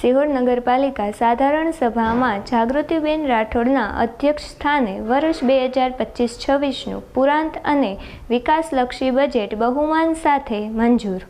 સિહોર નગરપાલિકા સાધારણ સભામાં જાગૃતિબેન રાઠોડના અધ્યક્ષ સ્થાને વર્ષ 2025-26નું પુરાંત અને વિકાસલક્ષી બજેટ બહુમાન સાથે મંજૂર।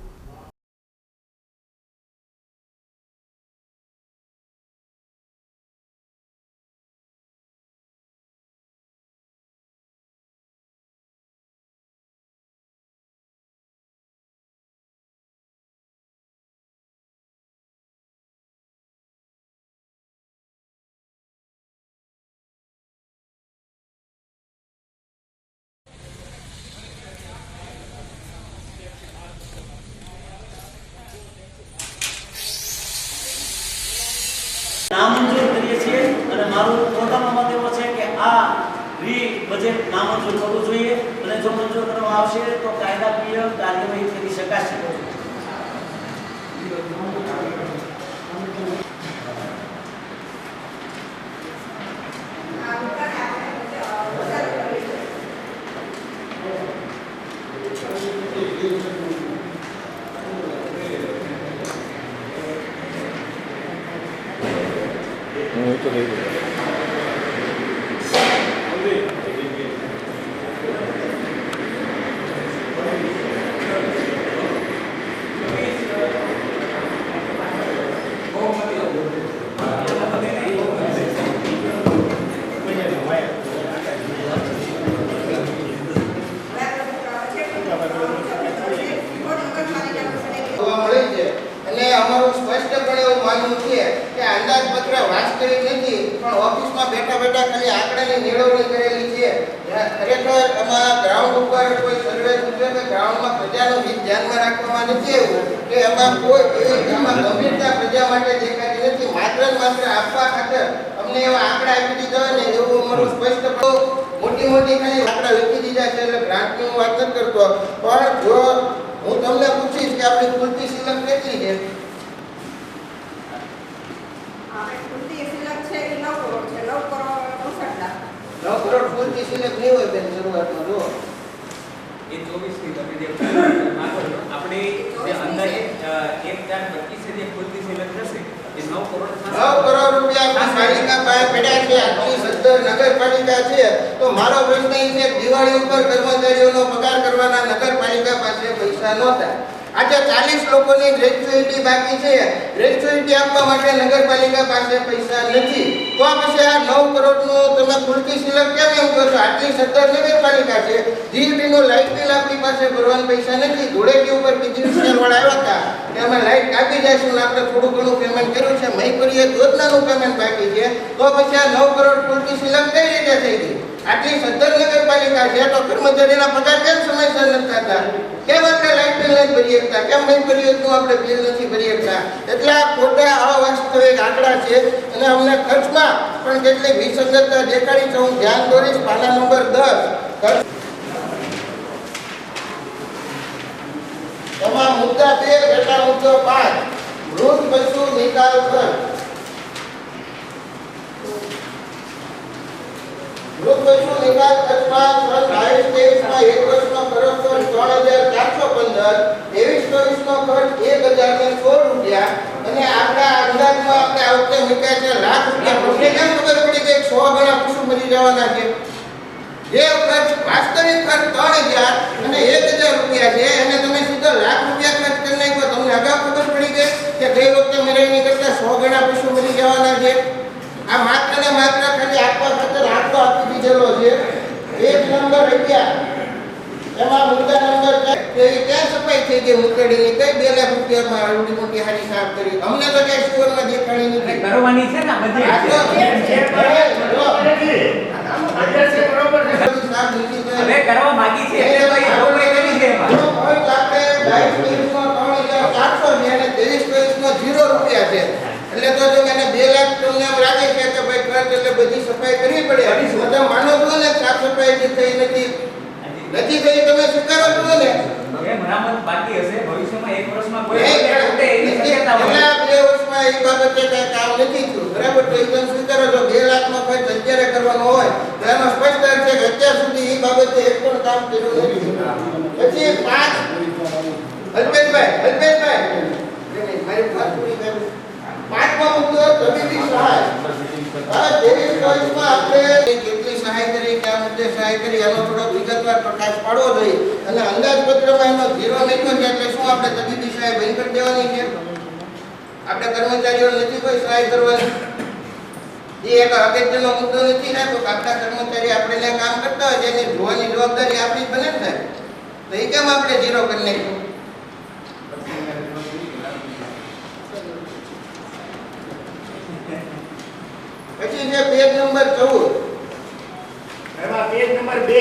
नामंजूर करिए छे અને મારું પોતાનો મત એવો છે કે આ બજેટ નામંજૂર કરવું જોઈએ અને જો મંજૂર કરવામાં આવશે તો કાયદાકીય કાર્યવાહી કરી શકાશે। मोटी मोटी खाली आंकड़ा वेची दीधा छे એટલે ગ્રાન્ટની હું વાત ન કરતો પણ જો હું તમને પૂછીશ કે આપણી કુલતી સિલક કેટલી છે આપણે કુલતી સિલક છે કે 9 કરોડ છે 9 કરોડ 65 લાખ 9 કરોડ કુલતી સિલક નહીં હોય બેન શરૂઆતમાં જો એ 24 થી તમે જે આપણે જે અંદાજે 1025 જે કુલતી સિલક થશે એ 9 કરોડ રૂપિયા પાલિકા પાસે પડ્યા છે। આટલી સદ્ધર નગરપાલિકા છે તો મારો પ્રશ્ન એ છે દિવાળી ઉપર કર્મચારીઓનો પગાર કરવાના નગરપાલિકા પાસે પૈસા નહોતા। આજે 40 લોકોની ગ્રેચ્યુઇટી બાકી છે, ગ્રેચ્યુઇટી આપવા માટે નગરપાલિકા પાસે પૈસા નથી, તો પછી આ 9 કરોડનું તમે કુલતી સિલક કેમ એમ કહો છો? આટલી સદ્ધર નગરપાલિકા છે, જીબીનું લાઇટ બિલ આપણી પાસે ભરવાના પૈસા નથી। ધૂળેટી ઉપર બીજીવીસીએલ વાળા આવ્યા હતા કે અમે લાઇટ કાપી જઈશું, આપણે થોડું ઘણું પેમેન્ટ કર્યું છે, મહીપરીએ યોજનાનું પેમેન્ટ બાકી છે, તો પછી આ 9 કરોડ કુલતી સિલક કઈ રીતે થઈ ગઈ? આટલી સદ્ધર નગરપાલિકા છે તો કર્મચારીના પગાર કેમ સમયસર નથી થતા? કેમ આપણે લાઇટ બિલ નથી ભરી શકતા? કેમ મહીપરીનું આપણે બિલ નથી ભરી શકતા? એટલે આ ખોટા અવાસ્તવિક આંકડા છે અને અમને ખર્ચમાં પણ કેટલી વિસંગતતા દેખાડી છે। હું ધ્યાન દોરીશ પાના નંબર 10 તમામ મુદ્દા 2 ઘટના મુદ્દો 5 મૃત પશુ નિકાલ ખર્ચ। મૃત પશુ નિકાલ ખર્ચમાં 22-23માં એક વર્ષનો ખર્ચ 3415, 23-24નો ખર્ચ 1016 રૂપિયા અને આપણા અંદાજમાં આપણે આ વખતે મૂક્યા છે લાખ રૂપિયા। તમને કેમ ખબર પડી કે 100 ગણા પશુ મરી જવાના છે? જે ખર્ચ વાસ્તવિક ખર્ચ 3000 અને 1000 રૂપિયા છે એને તમે સીધા લાખ રૂપિયા ખર્ચ કરી નાખ્યો। તમને અગાઉ ખબર પડી ગઈ કે ગઈ વખતે મરેની કરતા 100 ગણા પશુ મરી જવાના છે? આ માત્ર ને માત્ર ખાલી આપવા ખાતર આંકડો આપી દીધેલો છે। 1 નંબર 11 એમાં મુદ્દા નંબર 4 કે ક્યાં સફાઈ થઈ ગઈ મુકડીની? કઈ 2 લાખ રૂપિયામાં આવડી મોટી હારી સાફ કરી? અમને તો કઈ શિવરમાં દેખાડી નથી કરવાની છે ને બજેટ હવે કરવા માંગી છે એટલે ભાઈ રોકડે કરી છે એમાં આપણે 22-23 અને 23-24 0 રૂપિયા છે। એટલે તો જો મને 2 લાખ તમને એમ લાગે છે કે ભાઈ ખર્ચ એટલે બધી સફાઈ કરવી પડે, તમે માનો છો ને સાફ સફાઈ જે થઈ નથી થઈ તમે સ્વીકારો છો ને? એ મરામત બાકી હશે ભવિષ્યમાં 1 વર્ષમાં કોઈ ઉઠે એની શક્યતા હોય। 2 વર્ષમાં એક બાબતે કઈ કામ નથી થયું, બરાબર? તો એકદમ સ્વીકારો છો 2 લાખનો ખર્ચ અત્યારે કરવાનો હોય તો એનો સ્પષ્ટ અર્થ છે કે અત્યાર સુધી એ બાબતે એક પણ કામ કર્યું નથી। પછી 5 અલ્પેશભાઈ મારી વાત પૂરી કરું। 5 8મો મુદ્દો તબીબી સહાય. આ 23-24 માં આપણે કેટલી સહાય કરી, કયા મુદ્દે સહાય કરી, એનો થોડો વિગતવાર પ્રકાશ પાડવો જોઈએ. અને અંદાજપત્રમાં એનો 0 લખ્યો છે એટલે શું આપણે તબીબી સહાય બંધ કરી દેવાની છે? આપણે કર્મચારીઓ નથી કોઈ સહાય કરવાની? એ એક અગત્યનો મુદ્દો નથી ને? તો આપણા કર્મચારી આપણે ત્યાં કામ કરતા હોય એને જોવાની જવાબદારી આપણી બને ને. તો એ કેમ આપણે 0 કરી નાખ્યું? પછી છે પેજ નંબર 14. એમાં પેજ નંબર 2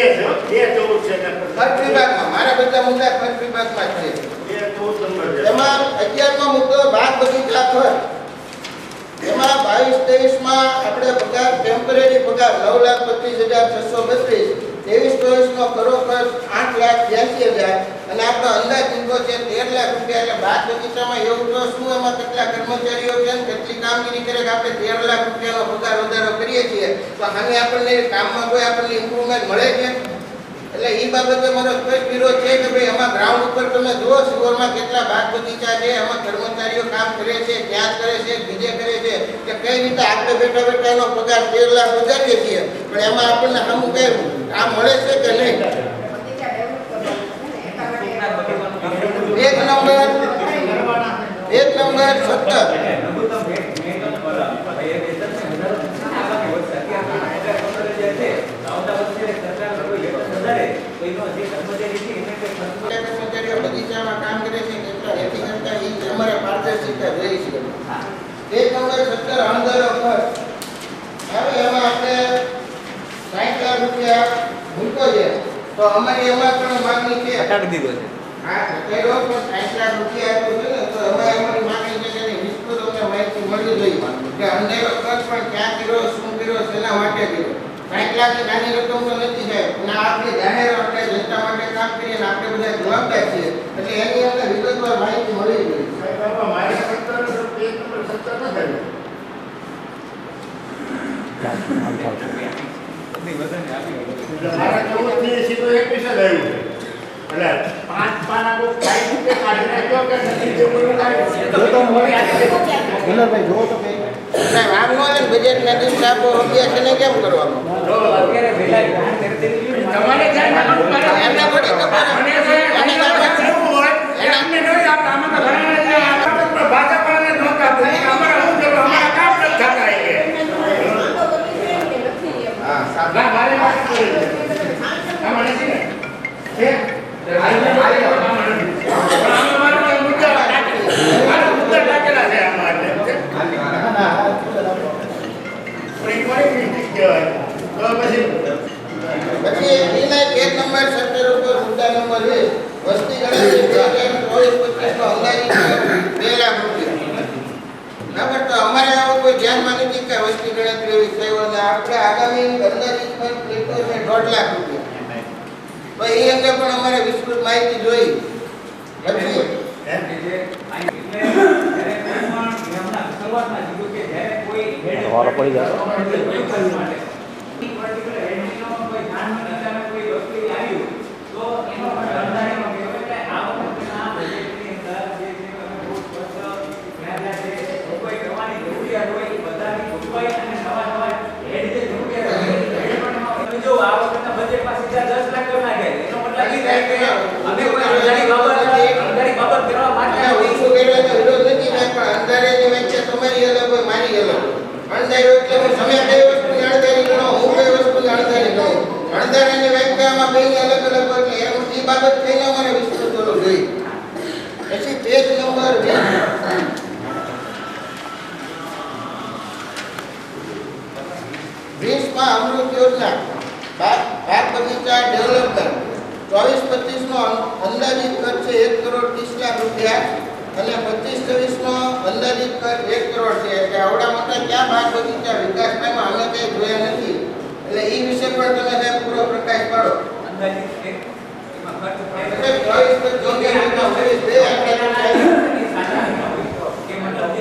છે 214 છે ખર્ચ વિભાગમાં મારા બધા મુદ્દા ખર્ચ વિભાગમાં છે. 214 નંબર છે. એમાં 11મો મુદ્દો બાગ બગીચા ખર્ચ. એમાં 22-23 માં આપણે પગાર ટેમ્પરરી પગાર 9,25,632. 23-24 નો ખરો ખર્ચ 8,82,000 અને આપણો અંદાજ મૂકો છે 13 લાખ રૂપિયા. એટલે બાગ બગીચામાં એવું તો શું એમાં કેટલા કર્મચારીઓ છે ને કેટલી કામગીરી કરે કે આપણે 13 લાખ રૂપિયાનો પગાર વધારો કરીએ છીએ, તો આને આપણને કામમાં કોઈ આપણને ઇમ્પ્રુવમેન્ટ મળે છે? એટલે એ બાબતે મારો સ્પષ્ટ વિરોધ છે કે ભાઈ એમાં ગ્રાઉન્ડ ઉપર તમે જુઓ સિવોરમાં કેટલા બાગ બગીચા છે, એમાં કર્મચારીઓ કામ કરે છે, ક્યાં કરે છે, બીજે કરે છે, કે કઈ રીતે આપણે બેઠા બેઠા એનો પગાર 13 લાખ વધારીએ છીએ પણ એમાં આપણને અમુક કઈ કામ મળે છે કે નહીં? એક નંબર 17 બગીચામાં કામ કરે છે કેટલા એથી કરતા એ અમારે પારદર્શિતા જોઈ છે. પેજ નંબર 17 અણધારો ખર્ચ. હવે એમાં આપણે 60 લાખ રૂપિયા મૂકો છે તો અમારી એમાં પણ માંગણી છે. ઘટાડી દીધો છે. હા ઘટાડ્યો પણ 60 લાખ રૂપિયા આપ્યો છે ને તો અમારી માંગણી છે કે એની વિસ્તૃત અમને માહિતી મળવી જોઈએ કે અણધારો ખર્ચ પણ ક્યાં કર્યો, શું કર્યો, શેના માટે કર્યો. 60 લાખની નાની રકમ તો નથી સાહેબ. અને આપણે જાહેર આપણે જનતા માટે કામ કરીએ અને આપણે બધા જવાબદાર છીએ એટલે એની અંદર વિગતવાર માહિતી મળવી જોઈએ. સાહેબ બાબા મારે 17 પેજ નંબર 17 ન થયું. મારા 14 થી સીધો 21 જ આવ્યું છે. એટલે 5 પાના કો કાઈ રીતે કાઢી નાખ્યો કે નથી જે કોઈ કાઢી તો મળી આવી ગુણરભાઈ જો તો સાહેબ આમ નો લે બજેટના દિવસે આપો અભ્યાસ એને કેમ કરવાનો? અત્યારે વહેલા જાણ કરી દેવી જોઈએ. તમારે ધ્યાન રાખવું પડે. એમને થોડી ખબર મને તો એમને કરવું હોય એટલે અમને નહીં આપતા. આમાં તો ઘણા છે આપણે ભાજપને ધોકા આપે અમારા હું જરૂર અમારા કામ નથી થતા એ. હા સાહેબ ના મારે વાત કરી છે. આમાં નથી ને છે મારે મુદ્દા ટાકેલા છે આમાં એટલે પછી એના પેજ નંબર 17 ઉપર મુદ્દા નંબર 20 વસ્તી ગણતરી 2024-25 નો અંદાજિત 2 લાખ રૂપિયા. બરાબર તો અમારે આવો કોઈ ધ્યાનમાં નથી કે વસ્તી ગણતરી એવી થઈ હોય અને આપણે આગામી અંદાજિત ખર્ચ કેટલો છે 1.5 લાખ રૂપિયા. તો એ અંગે પણ અમારે વિસ્તૃત માહિતી જોઈ. પછી અમૃત યોજના બાગ બગીચા ડેવલપમેન્ટ 24-25 નો અંદાજિત ખર્ચ છે 1 કરોડ 30 લાખ રૂપિયા અને 25-26 નો અંદાજિત ખર્ચ 1 કરોડ છે. એટલે આવડા મોટા ક્યાં બાગ બગીચા વિકાસ પામ્યા અમે કઈ જોયા નથી. એટલે એ વિશે પણ તમે સાહેબ પૂરો પ્રકાશ પાડો. અંદાજિત એમાં ખર્ચ એટલે 24-25 બે આપણે કે મતલબ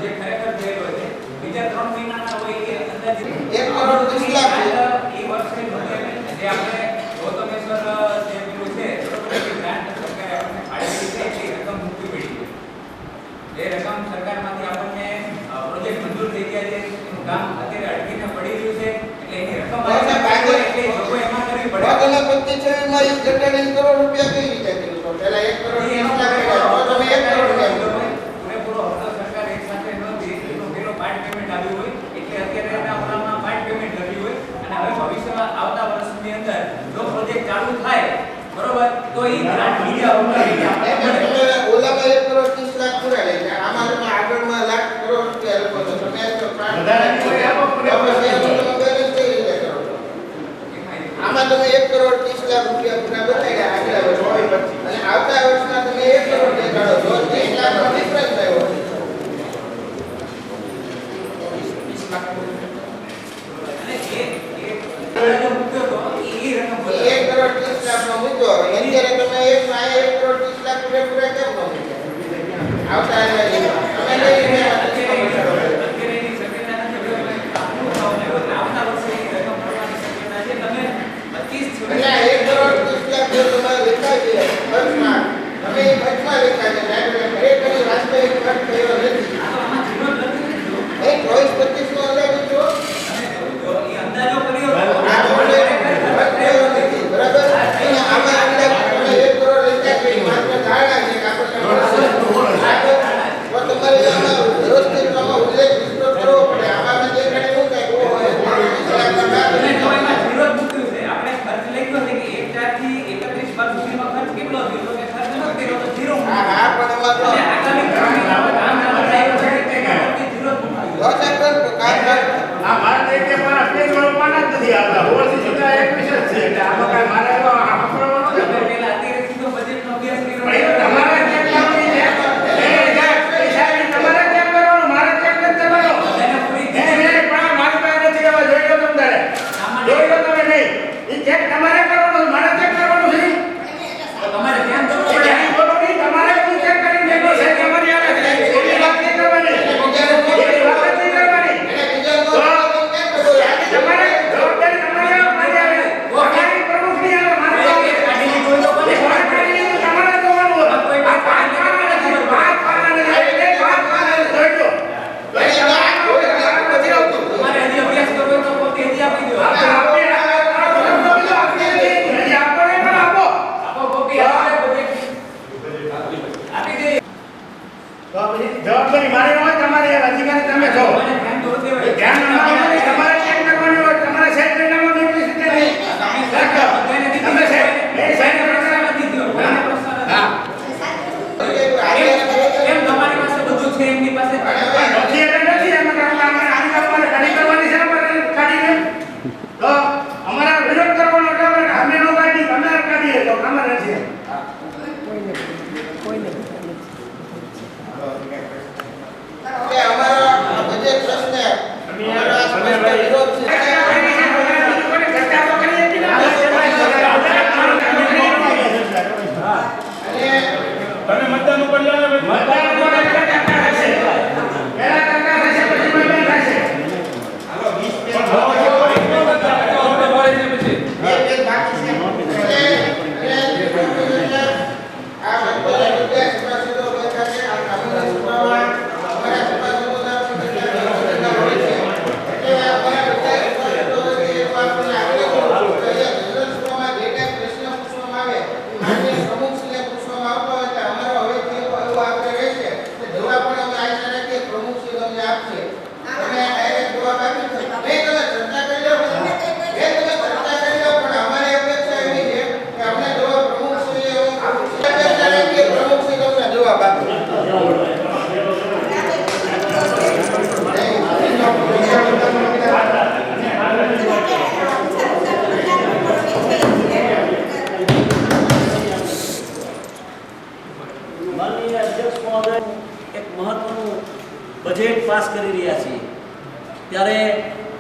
જે ખરેખર થયેલો છે બીજા 3 મહિનાના હોય એ અંદાજિત 1 કરોડ 30 લાખ છે. એ વર્ષે જે આપણે ગૌતમેશ્વર જે પેલું છે એ ગ્રાન્ટ સરકારે આપણને ફાળવેલી છે એ રકમ મૂકી પડી છે. એ રકમ સરકારમાંથી આપણને બજેટમાં એક ઘટાડીને કરોડ રૂપિયા કઈ રીતે કર્યું? તો પહેલા 1 કરોડ 30 લાખ કર્યા, તો તમે 1 કરોડ કેમ કર્યું? પૂરેપૂરો હપ્તો સરકાર એક સાથે નથી, એનો પેલો પાર્ટ પેમેન્ટ આવ્યું હોય એટલે અત્યારે એના ઓલામાં પાર્ટ પેમેન્ટ લખ્યું હોય અને હવે ભવિષ્યમાં આવતા વર્ષની અંદર જો પ્રોજેક્ટ ચાલુ થાય બરોબર તો એ ગ્રાન્ટ બીજા ઉપર તમે ઓલામાં 1 કરોડ 30 લાખ પૂરા લઈ ગયા, આમાં તમે આગળમાં લાખ કરોડ રૂપિયા લખો છો, તમે તો વધારે કોઈ આપો તમે બેલેન્સ કઈ રીતે કરો છો? આમાં તમે 1 કરોડ 30 લાખ રૂપિયા પૂરા બતાવી ગયા આગલા વર્ષ અને આવતા વર્ષના તમે 1 કરોડ દેખાડો છો, 30 લાખનો ડિફરન્સ આવ્યો. 20 લાખ અને એ મુદ્દો તો એ રકમ 1 કરોડ 30 લાખનો મુદ્દો અત્યારે તમે 1 કરોડ 30 લાખ પૂરા કેમ ન મૂક્યા? આવતા તમે લઈ ગયા અત્યારે એની શક્યતા નથી, આવતા વર્ષે એ રકમ મળવાની શક્યતા છે. તમે 25 એટલે 1 કરોડ 30 લાખ જો તમારે લેખા છે ખર્ચમાં, તમે એ ખર્ચમાં લેખા છે, ખરેખર વાસ્તવિક ખર્ચ થયો નથી. આમાં જીરો નથી જો એ 24-25 નો અંદાજ જો એ અંદાજો કર્યો આ તો ખર્ચ થયો નથી, બરાબર? અને આમાં અંદાજ તમે 1 કરોડ લેખા છે, માત્ર ધારણા છે કે આપણે તો તમારે આમાં વ્યવસ્થિત આમાં ઉલ્લેખ વિસ્તૃત કરવો પડે. આમાં મેં દેખાડી શું થાય ઓહો અને જો એમાં જીરો જ મૂક્યું છે, આપણે ખર્ચ લખ્યો છે કે 1 થી 31 માર્ચ સુધીમાં ખર્ચ કેટલો થયો તો કે ખર્ચ ન કર્યો તો જીરો હા મૂક્યો. હા પણ એમાં તો અને આગામી કામ ચાલુ થાય છે કે એમાંથી જીરો જ મૂક્યું. આ મારા દેખે મારા પેજ વાળવાના જ નથી આવતા. હોળથી સીધા 21 જ છે. એટલે આમાં કાંઈ મારે એવો સાંભળવાનો નથી. તમે પહેલા અત્યારે સીધો બજેટનો અભ્યાસ કર્યો પણ એ તમારે ચેક કરવાની છે. એ સાહેબ, તમારે ચેક કરવાનું, મારે ચેક નથી કરવાનો. એને પૂરી પણ મારી પાસે નથી એવા જોઈ લો તમે તારે. જોઈ લો તમે નહીં. એ ચેક તમારે કરવાનું, મારે ચેક કરવાનું છે. તો તમારે ધ્યાન એ દોરવું પડે. ધ્યાન બોલો નહીં, તમારે શું ચેક કરીને દેખો છે કે અમારી આવે છે. એવી વાત નહીં કરવાની. એવી વાત જ નહીં કરવાની. તમારે જવાબદારી તમારી આવે, મારી આવે. તમારી પ્રમુખની આવે, મારી આવે. કાઢી લીધું હોય તો કોને તમારે કાઢી લીધું, તમારે જોવાનું હોય. કોઈ આ પાંચ પાનાને જોઈ, પાંચ પાનાને જોઈ, પાંચ પાનાને જોઈ લો. તો એ તમારે નથી આવતું. તમારે હજી અભ્યાસ કરવો હોય તો પોતે હજી આપી દો. આપણે આપી દઈએ. હજી આપો નહીં પણ આપો. આપો કોપી આપે બજેટ આપી દે. તો પછી જવાબદારી મારી હોય, તમારી અધિકારી તમે છો. મને ધ્યાન દોરવું દેવાય. ધ્યાન રાખવાનું નહીં, તમારે ચેક કરવાનું હોય, તમારે સાહેબ નામનો નોટિસ રીતે નહીં. રાખો. તમે સાહેબ, એ સાહેબ પ્રશ્ન નથી થયો. કોઈને પ્રશ્ન નથી. હા. કેમ તમારી પાસે બધું છે એમની પાસે નથી એટલે નથી, એમાં આપણે આની અમારે ગાડી કરવાની છે, અમારે કાઢીને. તો અમારા વિરોધ કરવાનો એટલે અમે અમે નો કાઢી, તમે કાઢીએ તો અમારે નથી. કે અમારા બજેટ પ્રશ્ન અમારો આ સ્પષ્ટ વિરોધ છે. ચર્ચા તો કરીએ જ નહીં. અને મતદાન ઉપર ચર્ચા થશે. પહેલા ચર્ચા થશે, પછી મતદાન થશે. બે બાકી છે. આ બધા મુદ્દા સભાસદો બેઠા છે. આ કાનૂની સભામાં અમારા સભાસદોના પ્રતિનિધિના હોય છે. એટલે અમારા બધા સભાસદો છે એ આપણને આગ્રહ કરું છું કે અહીંયા જનરલ સભામાં જે કાંઈ પ્રશ્ન પૂછવામાં આવે માનનીય પ્રમુખશ્રીને પૂછવામાં આવતો હોય તો અમારો હવેથી એવો આગ્રહ રહેશે કે જવાબ પણ અમે આશા રાખીએ પ્રમુખશ્રી તમને આપશે. તમે ડાયરેક્ટ જવાબ આપી શકો. નહીં તમે ચર્ચા કરી લો તમે ચર્ચા કરી લો પણ અમારી અપેક્ષા એવી છે કે અમને જવાબ પ્રમુખશ્રીએ અપેક્ષા રાખીએ પ્રમુખશ્રી તમને જવાબ આપે. માનનીય અધ્યક્ષ મહોદય એક મહત્વનું બજેટ પાસ કરી રહ્યા છીએ ત્યારે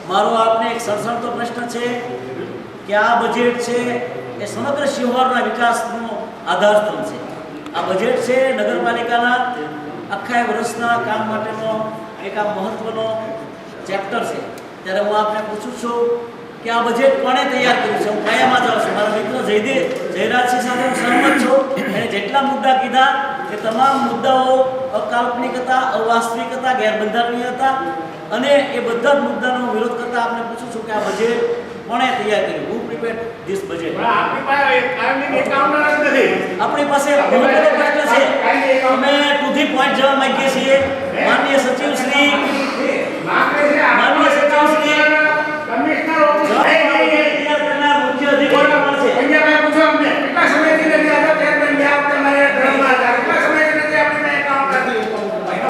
મારો આપને એક સણસણતો પ્રશ્ન છે કે આ બજેટ છે એ સમગ્ર શિહોરના વિકાસનો આધારસ્તંભ છે. આ બજેટ છે નગરપાલિકાના આખા વર્ષના કામ માટેનો એક આ મહત્વનો ચેપ્ટર છે. ત્યારે હું આપને પૂછું છું કે આ બજેટ કોણે તૈયાર કર્યું છે? હું કયામાં જાઉં છું. મારા મિત્ર જયરાજસિંહ સાથે હું સહમત છું. એણે જેટલા મુદ્દા કીધા એ તમામ મુદ્દાઓ અકાલ્પનિક હતા, અવાસ્તવિક હતા, ગેરબંધારણીય હતા અને એ બધા જ મુદ્દાનો વિરોધ કરતા આપને પૂછું છું કે આ બજેટ કોણે તૈયાર કર્યું? હુ પ્રિપેર્ડ ધીસ બજેટ? પણ આપણી પાસે કાયમી એકાઉન્ટ જ નથી. આપણી પાસે મહત્વનો પ્રશ્ન છે. અમે ટુ ધી પોઈન્ટ જવા માંગીએ છીએ. માનનીય સચિવ શ્રી કમિશનર ઓફિસ તૈયાર કરનાર મુખ્ય અધિકારીઓ કોણ છે? અહીંયા પૂછો અમને કેટલા સમયથી નથી આવતા ચેરમેન બે વખતે મારે ધર્મમાં હતા કેટલા સમયથી નથી આપણી એકાઉન્ટ નથી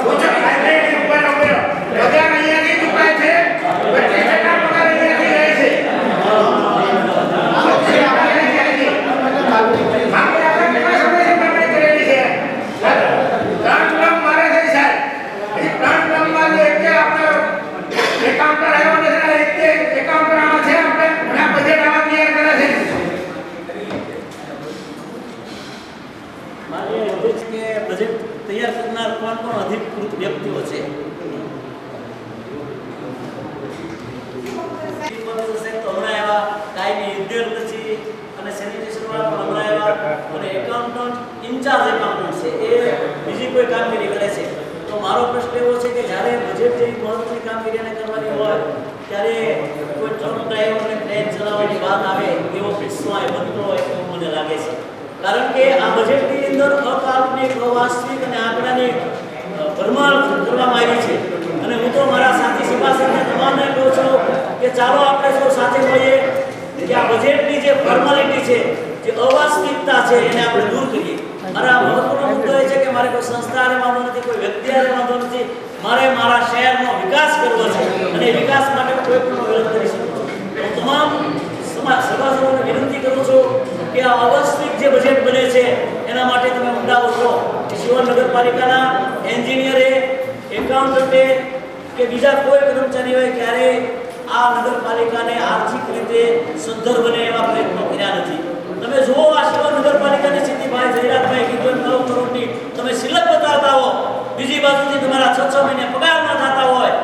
પૂછો કાયમી ઉપર ઉપર પગાર અહીંયાથી ચૂકાય છે 25% પગાર અહીંયાથી રહે છે બજેટ તૈયાર કરનાર કોણ કોણ અધિકૃત વ્યક્તિઓ છે? હમણાં એવા કાયમી ઉદ્યોગ પછી અને સેનિટેશન વાળા પણ હમણાં એવા અને એકાઉન્ટન્ટ ઇન્ચાર્જ એકાઉન્ટન્ટ છે એ બીજી કોઈ કામગીરી કરે છે. તો મારો પ્રશ્ન એવો છે કે જ્યારે બજેટ જેવી મહત્વની કામગીરીને કરવાની હોય ત્યારે કોઈ ટ્રક ડ્રાઈવરને ટ્રેન ચલાવવાની વાત આવે એવો કિસ્સો આ બનતો હોય એવું મને લાગે છે. કારણ કે આ બજેટની અંદર અકાલ્પનિક અવાસ્તવિક અને આંકડાની ભરમાર કરવામાં આવી છે. અને હું તો મારા સાથી સભાસદને તમામને કહું છું કે ચાલો આપણે સૌ સાથે મળીએ કે આ બજેટની જે ફોર્માલિટી છે, જે અવાસ્તવિકતા છે એને આપણે દૂર કરીએ. મારા મહત્વનો મુદ્દો એ છે કે મારે કોઈ સંસ્થાને વાંધો નથી, કોઈ વ્યક્તિને વાંધો નથી, મારે મારા શહેરનો વિકાસ કરવો છે અને વિકાસ માટે કોઈ પણ વિરોધ કરી શકું છું. હું તમામ સભાસદોને વિનંતી કરું છું કે આ અવાસ્તવિક જે બજેટ બને છે એના માટે તમે ઊંડા ઉતરો. કે શિવન નગરપાલિકાના એન્જિનિયરે, એકાઉન્ટન્ટે કે બીજા કોઈ કર્મચારીઓએ ક્યારે આ નગરપાલિકાને આર્થિક રીતે સદ્ધર બને એવા પ્રયત્નો કર્યા નથી. તમે જુઓ આ શિવન નગરપાલિકાની સ્થિતિ ભાઈ જયરાજભાઈ કીધું 9 કરોડની તમે સિલક બતાવતા હો, બીજી બાજુથી તમારા 6 મહિને પગાર ન થતા હોય.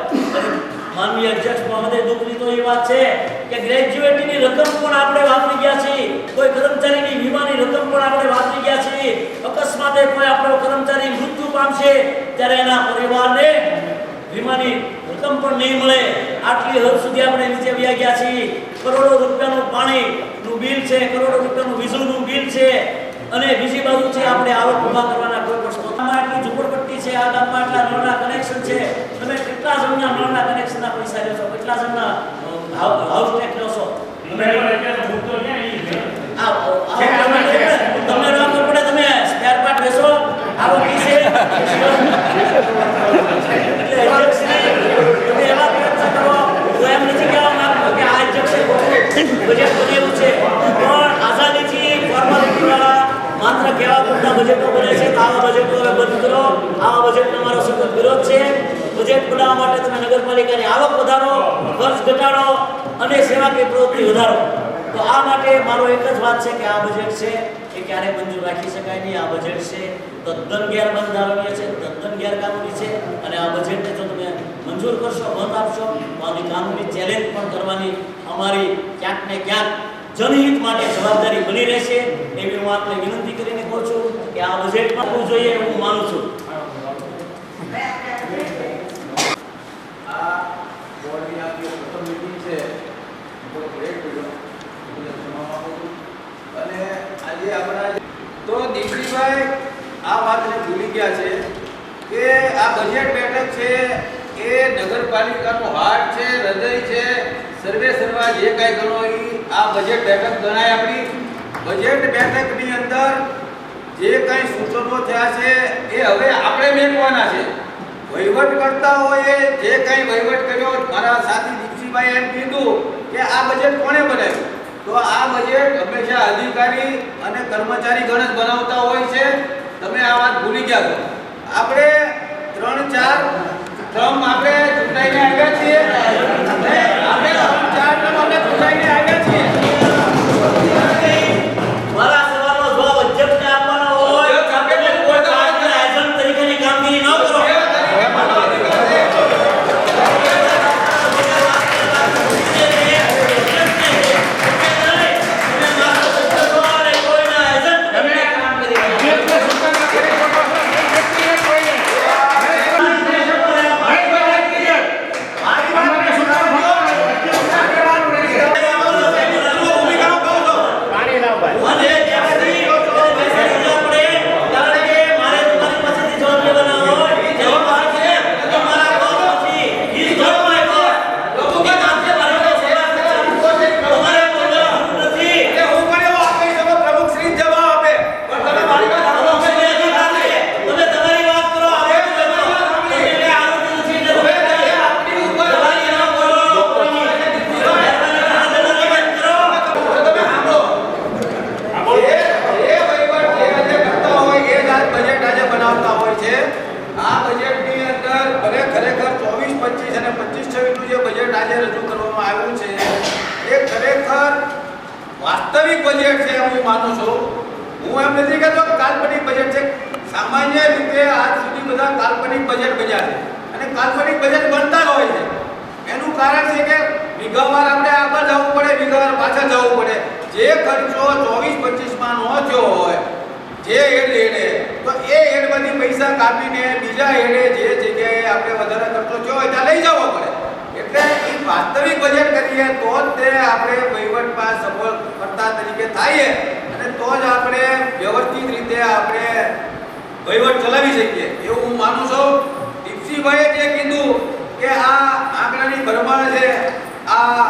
માનનીય અધ્યક્ષ મહોદય, દુઃખની તો એ વાત છે કે ગ્રેજ્યુએટીની રકમ પણ આપણે વાપરી ગયા છીએ, કોઈ કર્મચારીની વીમાની રકમ પણ આપણે વાપરી ગયા છીએ. અકસ્માતે કોઈ આપણો કર્મચારી મૃત્યુ પામશે ત્યારે એના પરિવારને વીમાની રકમ પણ નહીં મળે. આટલી હદ સુધી આપણે નીચે વ્યા ગયા છીએ. કરોડો રૂપિયાનું પાણીનું બિલ છે, કરોડો રૂપિયાનું વીજળીનું બિલ છે અને બીજી બાજુ છે આપણે આવક ઉભા કરવાના કોઈ પણ સ્ત્રોતમાં આટલી ઝૂંપડપટ્ટી છે, આ ગામમાં આટલા નળના કનેક્શન છે. તમે કેટલા જણના નળના કનેક્શનના પૈસા લો છો? કેટલા જણના હાઉસ ટેક્સ લો છો? તમને ના ખબર પડે, તમે સ્પેર પાર્ટ વેચો, આવક છે એટલે અધ્યક્ષશ્રી તમે એવા પ્રયત્ન કરો. હું એમ નથી કહેવા માંગતો કે આ અધ્યક્ષે બજેટ બનાવ્યું છે, પણ આઝાદીથી ફોર્માલિટી વાળા માત્ર કહેવા પૂરતા બજેટો બને છે. તો આવા બજેટો હવે બંધ કરો. આવા બજેટનો મારો સખત વિરોધ છે. બજેટ બનાવવા માટે તમે નગરપાલિકાની આવક વધારો, ખર્ચ ઘટાડો અને સેવાકીય પ્રવૃત્તિ વધારો. તો આ માટે મારો એક જ વાત છે કે આ બજેટ છે એ ક્યારેય મંજૂર રાખી શકાય નહીં. આ બજેટ છે તદ્દન ગેરબંધારણીય છે, તદ્દન ગેરકાનૂની છે અને આ બજેટને જો તમે મંજૂર કરશો, બંધ આપશો તો આની કાનૂની ચેલેન્જ પણ કરવાની અમારી ક્યાંક ને ક્યાંક જનહિત માટે જવાબદારી બની રહેશે. એવી હું આપને વિનંતી કરીને કહું છું કે આ બજેટમાં હોવું જોઈએ એવું હું માનું છું. આ બોર્ડની આ પ્રથમ મીટિંગ છે અને આજે આપણા તો દીપજીભાઈ આ વાતને ભૂલી ગયા છે કે આ બજેટ બેઠક છે એ નગરપાલિકાનો હાર્ટ છે, હૃદય છે, સર્વે સર્વા જે કાંઈ ગણો એ આ બજેટ બેઠક ગણાય. આપણી બજેટ બેઠકની અંદર જે કાંઈ સૂચનો થયા છે એ હવે આપણે મેળવવાના છે. વહીવટ કરતા હોય જે કાંઈ વહીવટ કર્યો, મારા સાથી દીપજીભાઈ એમ કીધું કે આ બજેટ કોણે બનાવ્યું, તો આ બજેટ હંમેશા અધિકારી અને કર્મચારી ગણ જ બનાવતા હોય છે. તમે આ વાત ભૂલી ગયા છો. આપણે 3-4 ટર્મ આપણે ચૂંટાઈને આવ્યા છીએ. આપણે 3-4 ટર્મ આપણે ચૂંટાઈને આવ્યા છીએ. મારા સવાલનો જવાબ અધ્યક્ષને આપવાનો હોય તો આપણે કોઈ પાર્ટીના એજન્ટ તરીકેની કામગીરી ન કરો. તમારે હું એમ નથી કહેતો કે કાલ્પનિક બજેટ છે. સામાન્ય રીતે આજ સુધી બધા કાલ્પનિક બજેટ બન્યા છે અને કાલ્પનિક બજેટ બનતા હોય છે. એનું કારણ છે કે વિગતવાર આપણે આગળ જવું પડે, વિગતવાર પાછળ જવું પડે. જે ખર્ચો 24-25 માં ન થયો હોય, જે હેડે તો એ હેડમાંથી પૈસા કાપીને બીજા હેડે જે જગ્યાએ આપણે વધારે ખર્ચો થયો હોય ત્યાં લઈ જવો પડે. એટલે એ વાસ્તવિક બજેટ કરીએ તો જ તે આપણે વહીવટમાં સફળતા તરીકે થાય અને તો જ આપણે વ્યવસ્થિત રીતે આપણે વહીવટ ચલાવી શકીએ એવું હું માનું છું. દીપસિંહભાઈએ જે કીધું કે આ આંકડાની ભરમાર છે, આ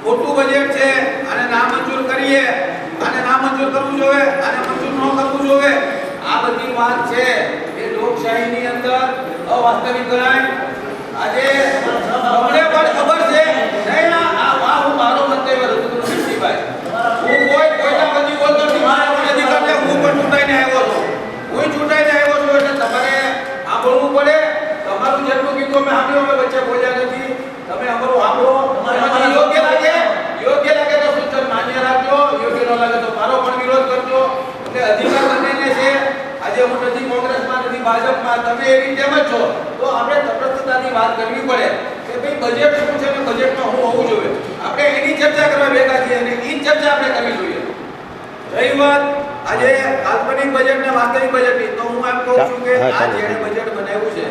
ખોટું બજેટ છે, આને નામંજૂર કરીએ, આને નામંજૂર કરવું જોઈએ, આને મંજૂર ન કરવું જોઈએ, આ બધી વાત છે એ લોકશાહીની અંદર અવાસ્તવિક ગણાય. આજે તમને પણ ખબર છે નહીં, આ હું મારો મંતવ્ય રજૂ કરું દીપસિંહભાઈ. હું કોઈના બધી બોલતો નથી, મારા પણ અધિકાર છે. હું પણ ચૂંટાઈને આવ્યો છું, એટલે તમારે સાંભળવું પડે. તમારું જેટલું કીધું અમે સાંભળ્યું, અમે વચ્ચે બોલ્યા નથી. તમે અમારું સાંભળો, યોગ્ય લાગે તો સૂચન માન્ય રાખજો, યોગ્ય ન લાગે તો મારો પણ વિરોધ કરજો. એટલે અધિકાર બંનેને છે. આજે હું નથી કોંગ્રેસમાં, નથી ભાજપમાં, તમે એવી જેમ જ છો, તો આપણે તટસ્થતાની વાત કરવી પડે કે ભાઈ બજેટ શું છે ને બજેટમાં શું હોવું જોઈએ. આપણે એની ચર્ચા કરવા ભેગા છીએ અને એ ચર્ચા આપણે કરવી જોઈએ. રહી વાત આજે કાલ્પનિક બજેટ ને વાસ્તવિક બજેટની, તો હું એમ કહું છું કે આ જે બજેટ બનાવ્યું છે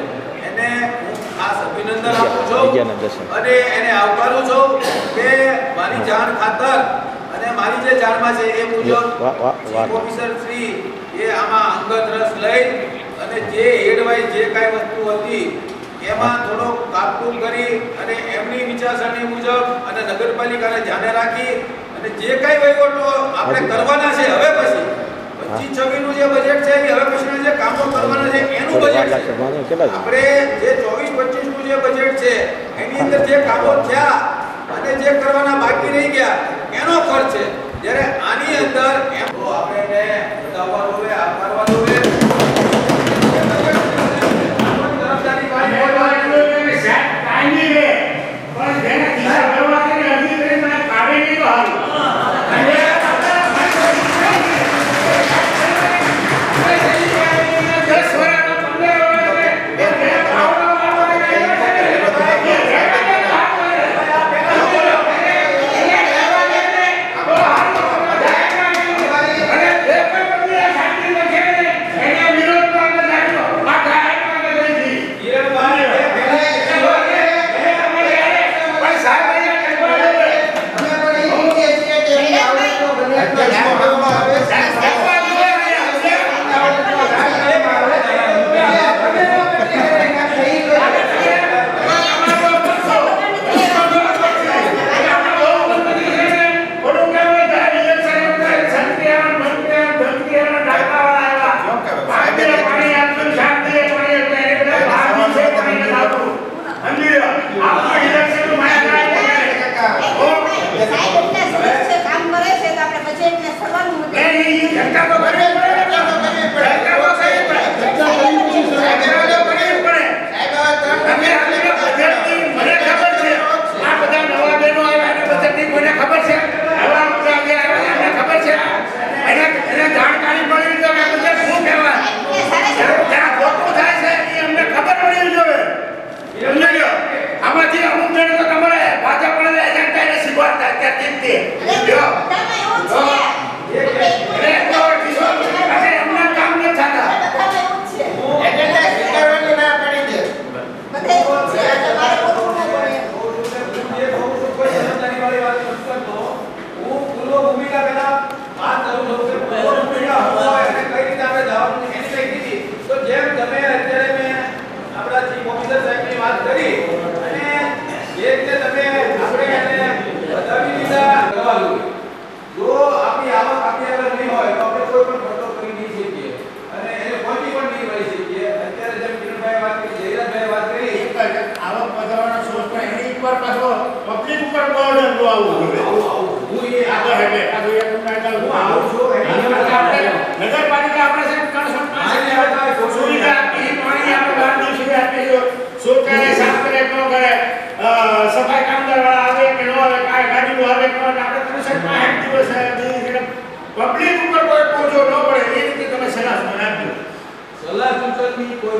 એને હું ખાસ અભિનંદન આપું છું અને એને આવકારું છું કે મારી જાણ ખાતર અને મારી જે જાણમાં છે એ મુજબ ઓફિસર શ્રી એ આમાં અંગત રસ લઈ અને જે હેડવાઇઝ જે કાંઈ વસ્તુ હતી એમાં થોડો કાપકૂપ કરી અને એમની વિચારસરણી મુજબ અને નગરપાલિકાને ધ્યાને રાખી અને જે કાંઈ વહીવટો આપણે કરવાના છે હવે પછી 25-26 નું જે બજેટ છે એ હવે પછીના જે કામો કરવાના છે એનું બજેટ છે. આપણે જે 24-25 નું જે બજેટ છે એની અંદર જે કામો થયા અને જે કરવાના બાકી રહી ગયા એનો ખર્ચ છે. જ્યારે આની અંદર એમ તો આપણે બતાવવાનું હોય, આકારવાનું હોય. Yeah.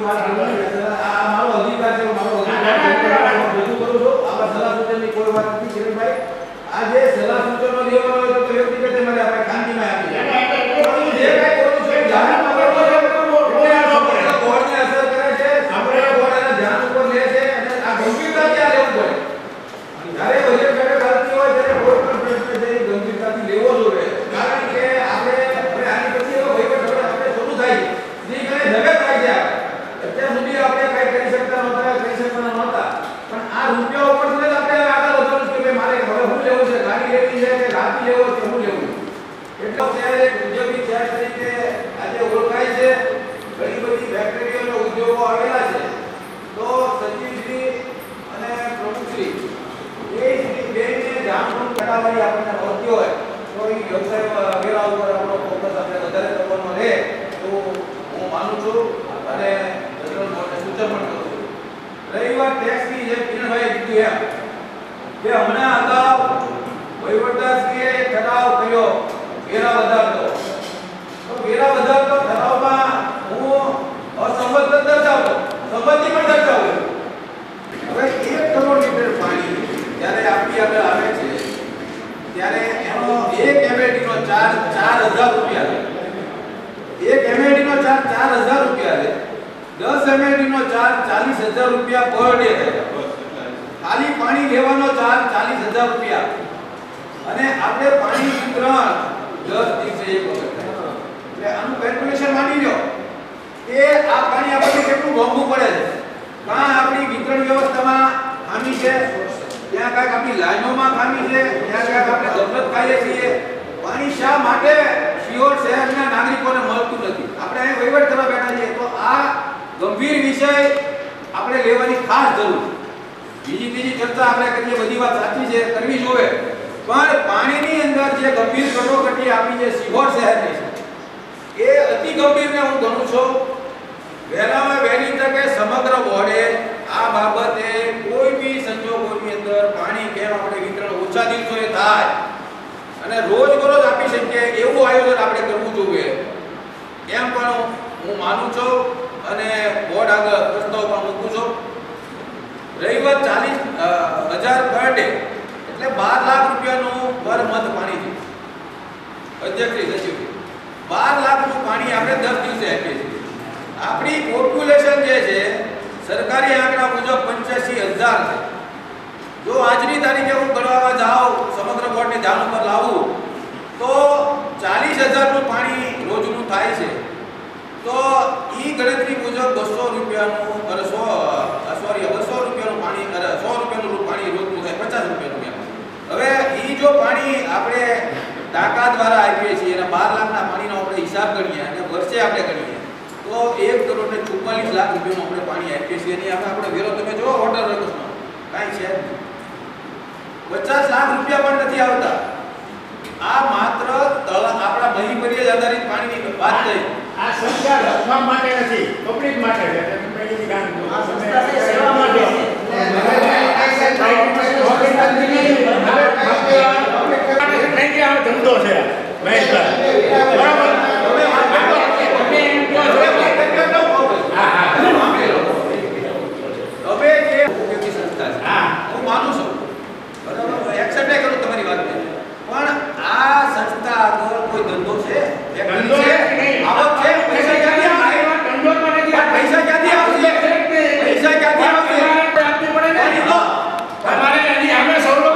કોઈ મારા આ મારો અધિકાર છે, મારો અધિકાર રજૂ કરું છું. આમાં સલાહ સૂચનની કોઈ વાત નથી કિરણભાઈ. આ જે સલાહ સૂચનો દેવાનો હોય તો વ્યક્તિગત મારે આપણે ખાનગીમાં આપી જે કાંઈ કરું છું જાહેરમાં કરવો છે બોર્ડને અસર કરે છે, આપણે બોર્ડ એના ધ્યાન ઉપર લે છે અને આ ગંભીરતા ક્યાં લેવું પડે. જ્યારે બજેટ બેઠક આવતી હોય ત્યારે કોઈ પણ પ્રશ્ન છે એ ગંભીરતાથી લેવો જોઈએ. કારણ કે આપણે આની પછી એવો વહીવટ હવે આપણે શરૂ થાય છે જે કાંઈ નગર થાય છે. અત્યાર સુધી આપણે કાંઈ કરી શકતા નહોતા પણ આ રૂપિયા ઉપર જ આપણે આગળ વધવાનું છે કે મારે હવે શું લેવું છે, ગાડી લેવી છે કે રાતી લેવો છે, શું લેવું એટલે ત્યારે એક ઉદ્યોગી શહેર તરીકે આજે ઓળખાય છે. ઘણી બધી ફેક્ટરીઓ અને ઉદ્યોગો આવેલા છે. તો સચિવશ્રી અને પ્રમુખશ્રી એ શ્રી બેને જાણવું કરાવવાની આપણને મળતી હોય તો એ વ્યવસાય વેરા ઉપર આપણો ફોકસ આપણે વધારે કરવાનો રહે તો હું માનું છું અને જનરલ બોર્ડને સૂચન પણ કરું છું. રહી વાત ટેક્સની, જે કિરણભાઈએ કીધું એમ કે હમણાં અગાઉ વહીવટદારશ્રીએ ઠરાવ કર્યો વેરા વધારતો, તો વેરા વધારતો ઠરાવમાં હું અસંમત જ દર્શાવતો, સંમતિ પણ દર્શાવું. હવે 1 કરોડ લીટર પાણી જ્યારે આપણી આગળ આવે છે ત્યારે એનો 1 MLD નો ચાર્જ 4000 રૂપિયા છે. 1 MLD નો ચાર્જ 4000 રૂપિયા છે. 10 MLD નો ચાર્જ 40000 રૂપિયા પર ડે થાય. ખાલી પાણી લેવાનો ચાર્જ 40000 રૂપિયા અને આપણે પાણી વિતરણ 10 દિવસે એક વખત થાય. એટલે આનું કેલ્ક્યુલેશન માની લો કે આ પાણી આપણને કેટલું મોંઘું પડે છે. કાં આપણી વિતરણ વ્યવસ્થામાં ખામી છે, ત્યાં કાંઈક આપણી લાઈનોમાં ખામી છે, ત્યાં કાંઈક આપણે ગફલત ખાઈએ છીએ. પાણી શા માટે શિહોર શહેરના નાગરિકોને મળતું નથી? આપણે અહીં વહીવટ કરવા બેઠા છીએ તો આ ગંભીર વિષય આપણે લેવાની ખાસ જરૂર છે. બીજી ત્રીજી ચર્ચા આપણે કરીએ, બધી વાત સાચી છે, કરવી જોઈએ, પણ પાણીની અંદર જે ગંભીર કટોકટી આપી જે શિહોર શહેરની છે એ અતિ ગંભીરને હું ગણું છું. વહેલામાં વહેલી તકે સમગ્ર બોર્ડે આ બાબતે કોઈ બી સંજોગોની અંદર પાણી કેમ આપણે વિતરણ ઓછા દિવસોએ થાય અને રોજ આપી શકીએ એવું આયોજન આપણે કરવું જોઈએ એમ પણ હું માનું છું અને બોર્ડ આગળ પ્રસ્તાવ પણ મૂકું છું. રહી વાત 40,000 પર ડે એટલે 12 લાખ રૂપિયાનું પર મંથ પાણી છે. અધ્યક્ષ સચિવ 12 લાખનું પાણી આપણે 10 દિવસે આપીએ છીએ. આપણી પોપ્યુલેશન જે છે સરકારી આંકડા મુજબ 85,000 છે. જો આજની તારીખે હું ગણવા જાઉં, સમગ્ર બોર્ડને ધ્યાન ઉપર લાવું તો 40,000 નું પાણી રોજનું થાય છે. તો ઈ ગણતરી મુજબ 200 રૂપિયાનું 200 રૂપિયાનું પાણી 100 રૂપિયાનું પાણી રોજનું થાય, 50 રૂપિયાનું. હવે ઈ જો પાણી આપણે ટાંકા દ્વારા આપીએ છીએ અને 12 લાખના પાણીનો આપણે હિસાબ ગણીએ અને વર્ષે આપણે ગણીએ તો 1,44,00,000 રૂપિયાનું આપણે પાણી આપીએ છીએ. એની આપણે વેરો તમે જો વોટર વર્કસનો કાંઈ છે 50 લાખ રૂપિયા પણ નથી આવતા. આ માત્ર આપણા મહી પરિયજ આધારિત પાણીની વાત થઈ. આ સંસ્થા રખવા માટે નથી, પબ્લિક માટે છે. આ સંસ્થા છે સેવા માટે છે. ધંધો છે મહેશભાઈ, બરાબર? હું માનું છું, બરાબર, એક્સેપ્ટ કરું તમારી વાતને, પણ આ સંસ્થા આગળ કોઈ ધંધો છે, આવક છે, પૈસા ક્યાંથી આવશે? પૈસા ક્યાંથી આવશે? પૈસા ક્યાંથી આવશે? આપવી પડે ને. તમારે એની સામે સૌલત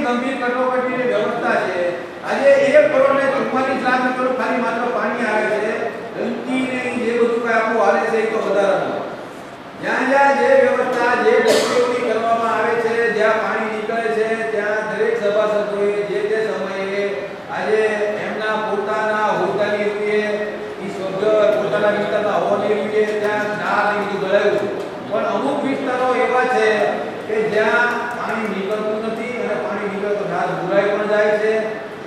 ગંભીર કટોકટીની વ્યવસ્થા છે. આજે 1,44,00,000 ખાલી જે ડિસ્ટ્રીબ્યુશન કરવામાં આવે છે, જ્યાં પાણી નીકળે છે, ત્યાં દરેક સભાસદોએ જે તે સમયે આજે એમના પોતાના હોદ્દાની રીતે પોતાના વિસ્તારના હોવાની રીતે ત્યાં નાળ ને બધું ગળાયું છે. પણ અમુક વિસ્તારો એવા છે કે જ્યાં પાણી નીકળતું નથી અને પાણી નીકળે તો નાળ ભરાઈ પણ જાય છે.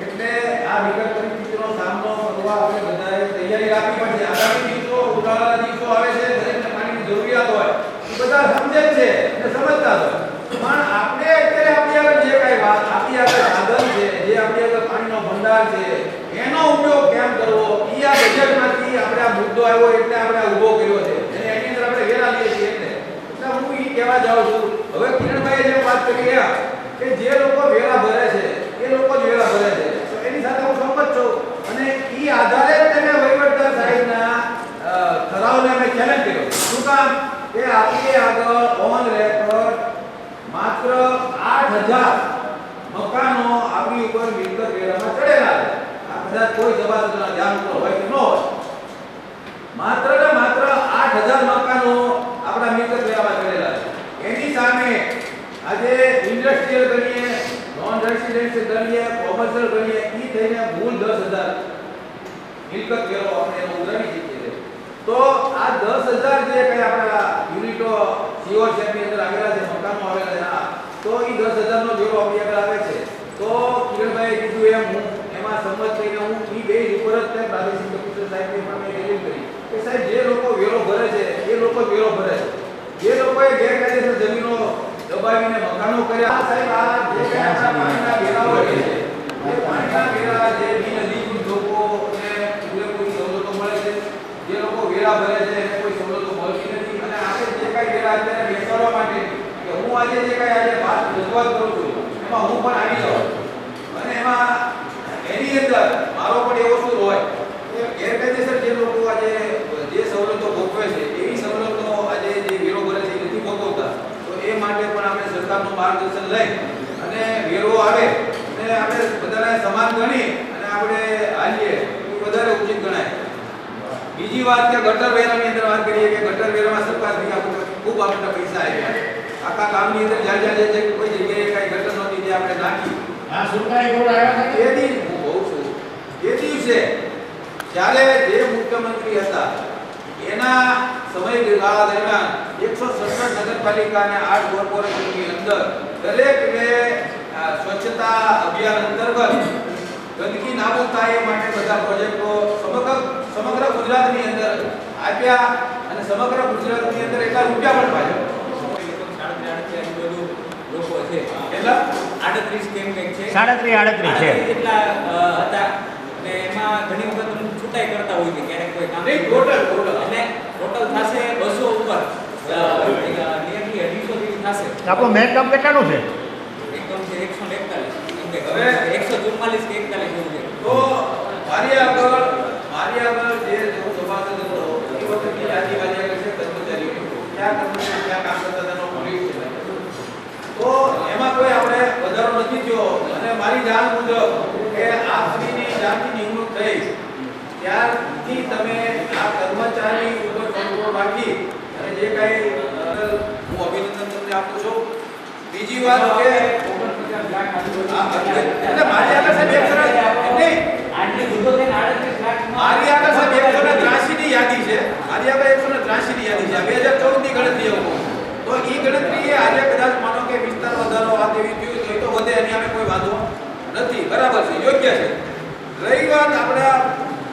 એટલે આ વિકટ પરિસ્થિતિનો સામનો કરવા આપણે બધાએ તૈયારી રાખવી પડશે. આગામી દિવસો, ઉનાળાના દિવસો આવે છે, દરેકને પાણીની જરૂરિયાત હોય, એ બધા સમજે જ છે અને સમજતા હોય. પણ આપણે અત્યારે આપણી આગળ જે કાંઈ વાત, આપણી આગળ સાધન છે, જે આપણી આગળ પાણીનો ભંડાર છે, એનો ઉપયોગ કેમ કરવો, એ આ બજેટમાંથી આપણે આ મુદ્દો આવ્યો એટલે આપણે આ ઊભો કર્યો છે. અને એની અંદર આપણે વેરા લઈએ છીએ એટલે હું એ કહેવા જાઉં છું. હવે કિરણભાઈએ જે વાત કરી કે જે લોકો વેરા ભરે છે એ લોકો જ વેરા ભરે છે, તો એની સાથે હું સંમત છું. અને એ આધારે તમે વહીવટદાર સાહેબના ઠરાવને અમે ચેલેન્જ કર્યો. શું કામ કે આપણી આગળ ઓન રેકોર્ડ માત્ર 8000 મકાનો આપણી ઉપર મિલકત વેરામાં ચડેલા છે. આ કદાચ કોઈ સભાસદના ધ્યાન ઉપર હોય કે ન હોય. માત્ર ને માત્ર 8000 મકાનો આપણા મિલકત વેરામાં ચડેલા છે. એની સામે આજે ઇન્ડસ્ટ્રીયલ ગણીએ, નોન રેસિડેન્શિયલ ગણીએ, કોમર્શિયલ ગણીએ, એ થઈને મૂળ 10000 મિલકત વેરો આપણે એનો ઉઘરાવી શકીએ છીએ. તો આ 10000 જે કઈ આપણા યુનિટો સીઓર શહેરની અંદર આવેલા છે, મકાનો આવેલા છે, તો એ 10000 નો વેરો આપણી આગળ આવે છે. તો કિરણભાઈએ કીધું એમ હું એમાં સંમત થઈને હું એ બે ઉપર જ તે પ્રાદેશિક કમિશનર સાહેબની પણ મેં રેલી કરી કે સાહેબ જે લોકો વેરો ભરે છે એ લોકો જ વેરો ભરે છે. જે લોકોએ ગેરકાયદેસર જમીનો દબાવીને મકાનો કર્યા, સાહેબ આ જે કઈ આપણા પાણીના વેરાઓ છે, એ પાણીના વેરા જે બિનઅધિકૃત લોકોને પૂરેપૂરી સવલતો મળે છે, જે લોકો વેરા ભરે છે એને કોઈ સવલતો મળતી નથી. અને આપણે જે કઈ વેરા અત્યારે બેસાડવા માટે કે હું આજે જે કઈ આજે વાત રજૂઆત કરું છું એમાં હું પણ આવી જાઉં અને એમાં એની અંદર મારો પણ એવો શું હોય કે ગેરકાયદેસર જે લોકો આજે જે સવલતો ભોગવે છે એવી સવલતો આજે જે વેરો ભરે છે એ નથી ભોગવતા. તો એ માટે પણ આપણે સરકારનું માર્ગદર્શન લઈ અને વેરો આવે અને આપણે બધાને સમાન ગણી અને આપણે હાલીએ તો વધારે ઉચિત ગણાય. બીજી વાત કે ગટર વેરાની અંદર વાત કરીએ કે ગટર વેરામાં સરકાર ખૂબ આપણને પૈસા આપ્યા. આખા ગામની અંદર જ્યાં જ્યાં જે કોઈ જગ્યાએ કઈ ગટર નહોતી ત્યાં આપણે નાખી. આ સરકારી બોર્ડ આવ્યા હતા એ દી હું બહુ છું એ દિવસે જ્યારે જે મુખ્યમંત્રી હતા એના સમયગાળા દરમિયાન 167 નગરપાલિકા અને 8 કોર્પોરેશનની અંદર દરેકને સ્વચ્છતા અભિયાન અંતર્ગત ગંદકી નાબૂદ થાય એ માટે બધા પ્રોજેક્ટો સમગ્ર ગુજરાતની અંદર આપ્યા અને સમગ્ર ગુજરાતની અંદર એટલા રૂપિયા પણ પાછળ લોકો છે કેટલા 38 કેમ કંઈક છે 37 છે એટલા હતા. અને એમાં ઘણી વખત અમુક છૂટાઈ કરતા હોય છે ક્યારેક કોઈ કામ નહીં ટોટલ એટલે ટોટલ થશે 200 ઉપર નિયરલી 250 જેવી થશે. આપણો મેકઅપ કેટલાનું છે? એકદમ છે 141 હવે 144 કે 41 જેવું છે. તો મારી આગળ જે સભાસદ હતો એ વખતની યાદી વાજી આગળ છે કર્મચારીઓ ક્યાં કર્મચારી ક્યાં કામ કરતા હતા એનો ઉલ્લેખ છે. તો એમાં કોઈ આપણે વધારો નથી થયો અને મારી જાણ મુજબ કે આપની જાતની નિમણૂક થઈ ત્યારથી તમે આ કર્મચારી ઉપર કંટ્રોલ રાખી અને જે કાંઈ હું અભિનંદન તમને આપું છું. બીજી વાત કે એટલે મારી આગળ સાહેબ 183 ની યાદી છે. મારી આગળ 183 ની યાદી છે. 2014 ની ગણતરી આવું તો એ ગણતરી આજે કદાચ માનો કે વિસ્તાર વધારો આ તેવી થયું તો એ તો વધે એની અમે કોઈ વાંધો નથી, બરાબર છે, યોગ્ય છે. રહી વાત આપણા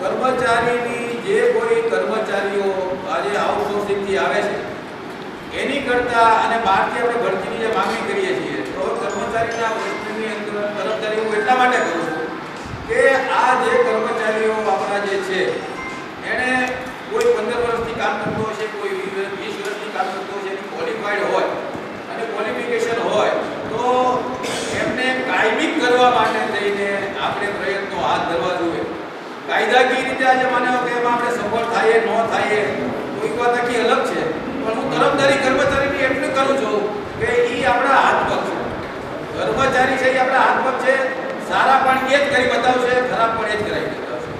કર્મચારીની, જે કોઈ કર્મચારીઓ આજે આઉટસોર્સિંગથી આવે છે એની કરતા અને બહારથી આપણે ભરતીની જે માંગણી કરીએ છીએ તો કર્મચારીના વસ્તુની અંદર કર્મચારીઓ એટલા માટે કરું છું કે આ જે કર્મચારીઓ આપણા જે છે એને કોઈ 15 વર્ષથી કામ કરતો હશે, કોઈ 20 વર્ષથી કામ કરતો હશે, એની ક્વોલિફાઈડ હોય અને ક્વોલિફિકેશન હોય તો એમને કાયમી કરવા માટે થઈને આપણે પ્રયત્નો હાથ ધરવા જોઈએ. કાયદાકીય રીતે આજે માનો કે એમાં આપણે સફળ થાય ન થાય કોઈ વાત આખી અલગ છે, પણ હું તરફદારી કર્મચારીની એટલું કરું છું કે એ આપણા હાથ પગ છે. કર્મચારી છે એ આપણા હાથ પગ છે. સારા પણ એ જ કરી બતાવશે, ખરાબ પણ એ જ કરાવી બતાવશે.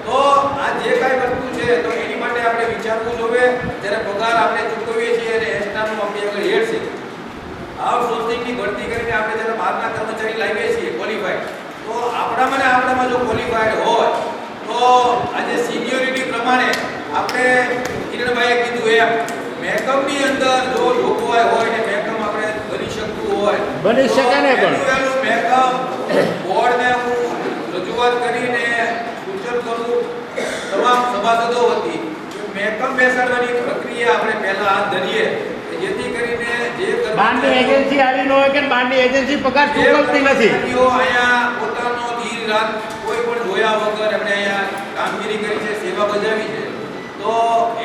તો આ જે કાંઈ વસ્તુ છે તો એની માટે આપણે આપણે વિચારવું જોઈએ જ્યારે પગાર આપણે ચૂકવીએ છીએ અને એક્સ્ટ્રાનું આપણે આગળ હેડ છે આઉટસોર્સિંગની ભરતી કરીને આપણે જ્યારે બહારના કર્મચારી લાવીએ છીએ ક્વોલિફાઈડ, તો આપણામાં જો ક્વોલિફાઈડ હોય તો આજે સિનિયોરિટી પ્રમાણે આપણે કિરણભાઈએ કીધું એમ મહેકમની અંદર જો જોગવાઈ હોય ને મહેકમ આપણે બની શકતું હોય બની શકે ને પણ મહેકમ બોર્ડને હું રજૂઆત કરીને સૂચન કરું તમામ સભાસદો વતી મહેકમ બેસાડવાની પ્રક્રિયા આપણે પહેલા હાથ ધરીએ જેથી કરીને જે બાંડની એજન્સી આવી ન હોય કે બાંડની એજન્સી પગાર ચૂકવતી નથી. અહીંયા પોતાનો દિન રાત કોઈ પણ જોયા વગર એમણે અહીંયા કામગીરી કરી છે, સેવા બજાવી છે, તો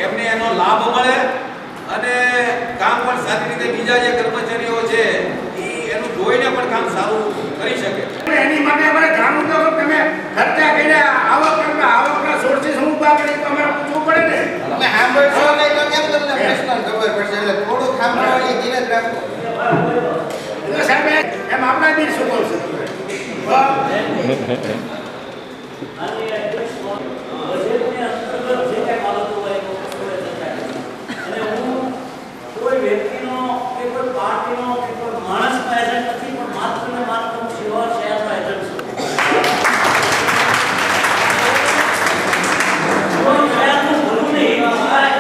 એમને એનો લાભ મળે અને કામ પણ સારી રીતે બીજા જે કર્મચારીઓ છે એનું જોઈને પણ કામ સારું કરી શકે. એની માટે અમારે જાણવું તો તમે ખર્ચા કર્યા આવકના સોર્સિસ હું ઉભા કરી તો અમારે પૂછવું પડે ને. તમે સાંભળશો નહીં તો કેમ તમને પ્રશ્ન ખબર પડશે? એટલે થોડું સાંભળવાની ધીરજ રાખો. એટલે સાહેબ એમ આપણા બિલ શું બોલશે? કોઈ વ્યક્તિનો કે કોઈ પાર્ટીનો કે કોઈ માણસનો એજન્ટ નથી, પણ માત્ર ને માત્ર હું શિહોર શહેરનો એજન્ટ છું. કોઈ શહેરનું ભલું નહીં, તમારે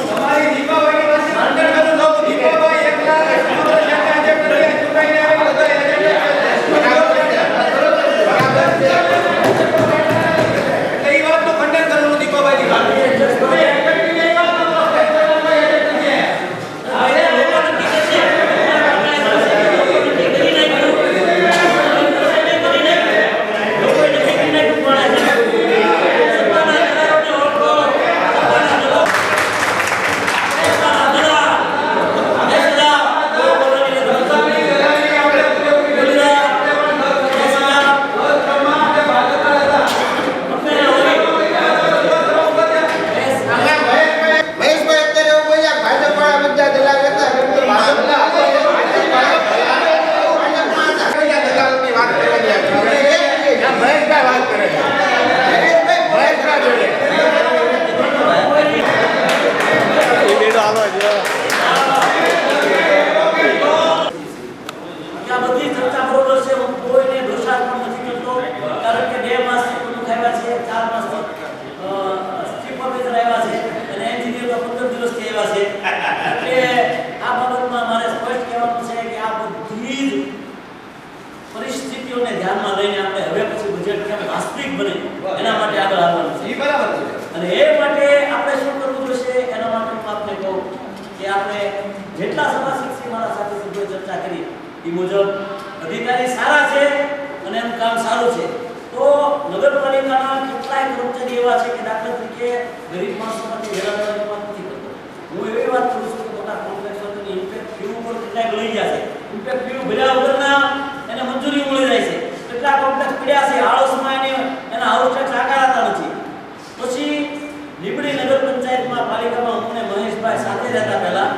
તમારી દીપાવલી પાસે અંદર કરું તો દીપાભાઈ એકલા સમગ્ર શહેરના જે પ્રદેશ ચૂંટાઈને આવે બધા એટલે એ વાતનું ખંડન કરું દીપાભાઈ વાત મહેશભાઈ અત્યારે એવું બોલ્યા ભાજપવાળા બધા દલાલ હતા. દલાલની વાત કરવાની આવી. મહેશભાઈ વાત કરે છે. મહેશભાઈ જોડે. આ બધી ચર્ચા બરોબર છે, હું કોઈને દોષારોપણ નથી કરતો, કારણ કે 2 માસથી પ્રમુખ આવ્યા છે, 4 માસથી ચીફ ઓફિસર આવ્યા છે અને એન્જિનિયર તો 15 દિવસથી આવ્યા છે. એટલે આ બાબતમાં મારે સ્પષ્ટ કહેવાનું છે કે આ બધી જ પરિસ્થિતિઓને ધ્યાનમાં લઈને આપણે હવે પછી બજેટ કેમ વાસ્તવિક બને એના માટે આગળ આવવાનું છે. એ બરાબર છે. અને એ માટે આપણે શું કરવું જોઈશે એના માટે હું આપને કહું કે આપણે જેટલા સભાસદ મારા સાથે સભ્યોએ ચર્ચા કરી એ મુજબ અધિકારી સારા છે અને એનું કામ સારું છે, તો નગરપાલિકાના કેટલાય કર્મચારી એવા છે કે દાખલા તરીકે ગરીબ માણસો માટે હેરાન થવાની વાત નથી કરતો. હું એવી વાત કરું છું કે મોટા કોન્ટ્રાક્ટરોની ઇમ્પેક્ટ ફી ઉપર કેટલાય ગળી ગયા છે, ઇમ્પેક્ટ ફી ભર્યા વગરના એને મંજૂરી મળી જાય છે, કેટલા કોન્ટ્રાક્ટ પડ્યા છે આળસમાં એના હાઉસ ટેક્સ આકારાતા નથી. પછી લીંબડી નગર પંચાયતમાં પાલિકામાં હું અને મહેશભાઈ સાથે રહેતા પહેલા,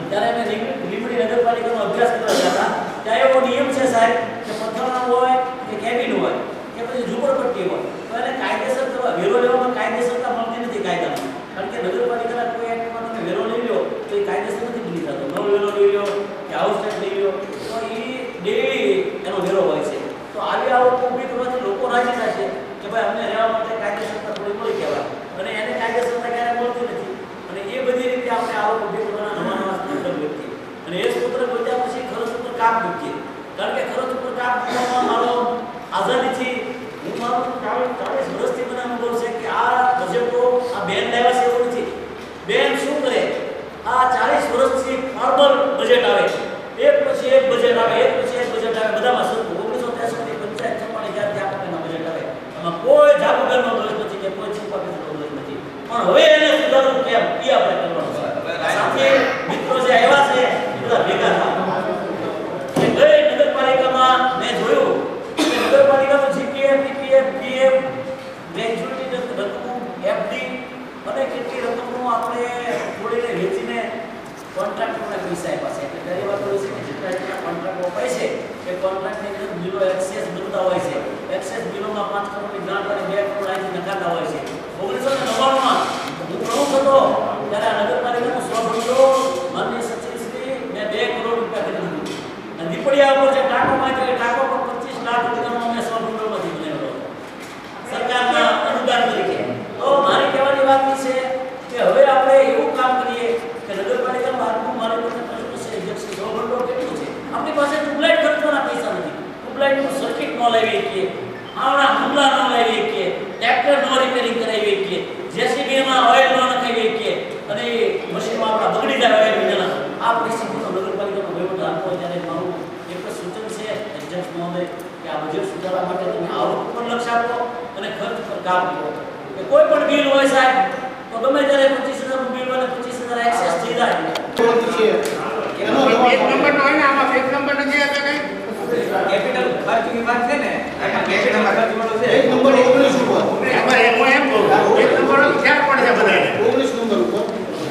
ત્યારે અમે લીંબડી નગરપાલિકાનો અભ્યાસ કરવા જતા, ત્યાં એવો નિયમ છે સાહેબ કે પથ્થરનો હોય કે કેબિન હોય કે પછી ઝૂંપડપટ્ટી હોય તો એને કાયદેસર કરવા વેરો લેવામાં કાયદેસરતા મળતી નથી કાયદામાં. કારણ કે નગરપાલિકાના કોઈ એક્ટમાં તમે વેરો લઈ લો તો એ કાયદેસર નથી બની થતો. નવો વેરો લઈ લો કે હાઉસ ટેક્સ લઈ લો તો એ ડેલી એનો વેરો હોય છે. તો આવી આવક ઊભી કરવાથી લોકો રાજી થાય છે કે ભાઈ અમને રહેવા માટે કાયદેસરતા થોડી મળી કહેવાય, અને એને કાયદેસરતા ક્યારે મળતી નથી. અને એ બધી રીતે આપણે આવક ઊભી કરવાના નવા સૂત્ર મૂકીએ અને એ સૂત્ર બોલ્યા પછી ખર્ચ ઉપર કાપ મૂકીએ. કારણ કે ખર્ચ ઉપર કાપ મૂકવામાં મારો આઝાદીથી હું મારું 40 વર્ષથી મને અનુભવ છે કે આ બજેટો આ બેન લાવ્યા છે એવું નથી. બેન શું કરે, આ 40 વર્ષથી ફોર્મલ બજેટ આવે, એક પછી એક બજેટ આવે, એક પછી એક બજેટ આવે, બધામાં સરખું. 1963 થી પંચાયત ચૂંટણી જ્યારથી આ પ્રકારના બજેટ આવે એમાં કોઈ જાગુગરનો દોષ નથી કે કોઈ ચીફ ઓફિસરનો દોષ નથી. પણ હવે એને સુધારવું કેમ એ આપણે કરવાનું છે. સાથે મિત્રો જે આવ્યા છે એ બધા ભેગા થયા. ગઈ નગરપાલિકામાં મેં જોયું કે નગરપાલિકાનું જીપીએફ, પીપીએફ, પીએફ, ગ્રેજ્યુટી રકમ, એફડી અને કેટલી રકમનું આપણે થોડીને વેચીને કોન્ટ્રાક્ટરને પૈસા આપ્યા છે. એટલે ઘણી વાર અપાય છે કે કોન્ટ્રાક્ટની અંદર બિલો એક્સેસ બનતા હોય છે. એક્સેસ બિલોમાં 5 કરોડની ગ્રાન્ટ અને 2 કરોડ અહીંથી નખાતા હોય છે. 1999માં હું પ્રમુખ હતો ત્યારે આ નગરપાલિકાનો 100 ભંડોળ માનનીય સચિવશ્રી મેં 2 કરોડ રૂપિયા કરી દીધું. અને દીપડિયા ઉપર જે ટાંકો માંગ્યો એ ટાંકો પર 25 લાખ રૂપિયાનો અમે 100 ભંડોળમાંથી બનાવ્યો સરકારના અનુદાન તરીકે. તો મારી કહેવાની વાત એ છે કે હવે આપણે એવું કામ કરીએ કે નગરપાલિકાનું હાથનું મારી પાસે પ્રશ્ન છે જે 100 ભંડોળ કેટલું છે. આપણી પાસે ટ્યુબલાઇટ ખર્ચવાના પૈસા નથી. ટ્યુબલાઇટનું સર્કિટ ન લાવી શકીએ, આવડા હુમલા ન લાવી શકીએ, ટ્રેક્ટર નો રિપેરિંગ કરાવી શકીએ, જેસીબીમાં ઓઇલ ન નખાવી શકીએ અને મશીનમાં આપણા બગડી જાય ઓઇલ વિના. આ પરિસ્થિતિનો નગરપાલિકાનો વહીવટ આપવો ત્યારે મારું એક જ સૂચન છે એડજસ્ટ મહોદય કે આ બજેટ સુધારવા માટે તમે આવક પર લક્ષ્ય આપો અને ખર્ચ પર કામ કરો. કે કોઈ પણ બિલ હોય સાહેબ તો ગમે ત્યારે 25,000 નું બિલ હોય 25,000 એક્સેસ થઈ જાય. એક નંબરનો હોય ને આમાં એક નંબર નથી આપે કઈ કેપિટલ ખર્ચની વાત છે ને એમાં કેપિટલ ખર્ચ વાળો છે. 1 નંબર 19 ઉપર એમાં એમ કહું એક નંબર ક્યાં પડે છે બધાને 19 નંબર ઉપર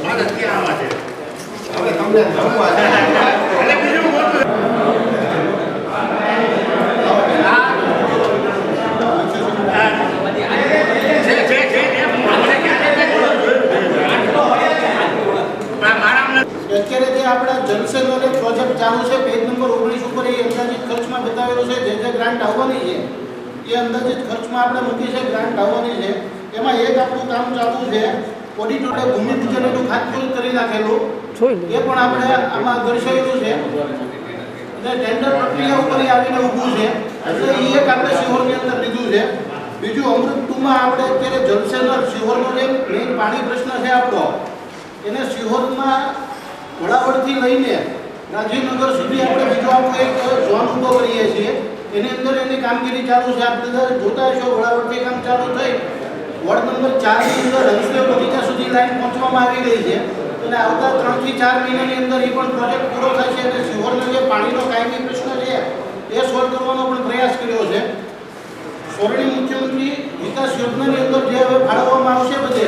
મારે ક્યાં આમાં છે હવે તમને જમવા અને બીજું મોટું અત્યારે જે આપણા જનસેવાનો પ્રોજેક્ટ ચાલુ છે પેજ નંબર 19 ઉપર એ અંદાજિત ખર્ચમાં બતાવેલો છે જે ગ્રાન્ટ આવવાની છે એ અંદાજિત ખર્ચમાં આપણે મૂકી છે ગ્રાન્ટ આવવાની છે. એમાં એક આપણું કામ ચાલુ છે ઓડિટોરે ભૂમિપૂજન એનું ખાતમુહૂર્ત કરી નાખેલું એ પણ આપણે આમાં દર્શાવેલું છે અને ટેન્ડર પ્રક્રિયા ઉપર આવીને ઊભું છે એટલે એ એક આપણે શિહોરની અંદર લીધું છે. બીજું અમૃત 2માં આપણે અત્યારે જલસેનર શિહોરનો જે મેઇન પાણી પ્રશ્ન છે આપણો એને શિહોરમાં ઘોડાવડથી લઈને રાજીવનગર સુધી આપણે બીજો આપણો એક ઝોન ઊભો કરીએ છીએ. એની અંદર એની કામગીરી ચાલુ છે. આપણે જોતા હશો ઘોડાવડથી કામ ચાલુ થઈ વોર્ડ નંબર 4 ની અંદર હંસદેવ બગીચા સુધી લાઈન પહોંચવામાં આવી ગઈ છે અને આવતા 3 થી 4 મહિનાની અંદર એ પણ પ્રોજેક્ટ પૂરો થશે અને શિહોરનો જે પાણીનો કાયમી પ્રશ્ન છે એ સોલ્વ કરવાનો પણ પ્રયાસ કર્યો છે. સોરણી મુખ્યમંત્રી વિકાસ યોજનાની અંદર જે હવે ફાળવવામાં આવશે બધે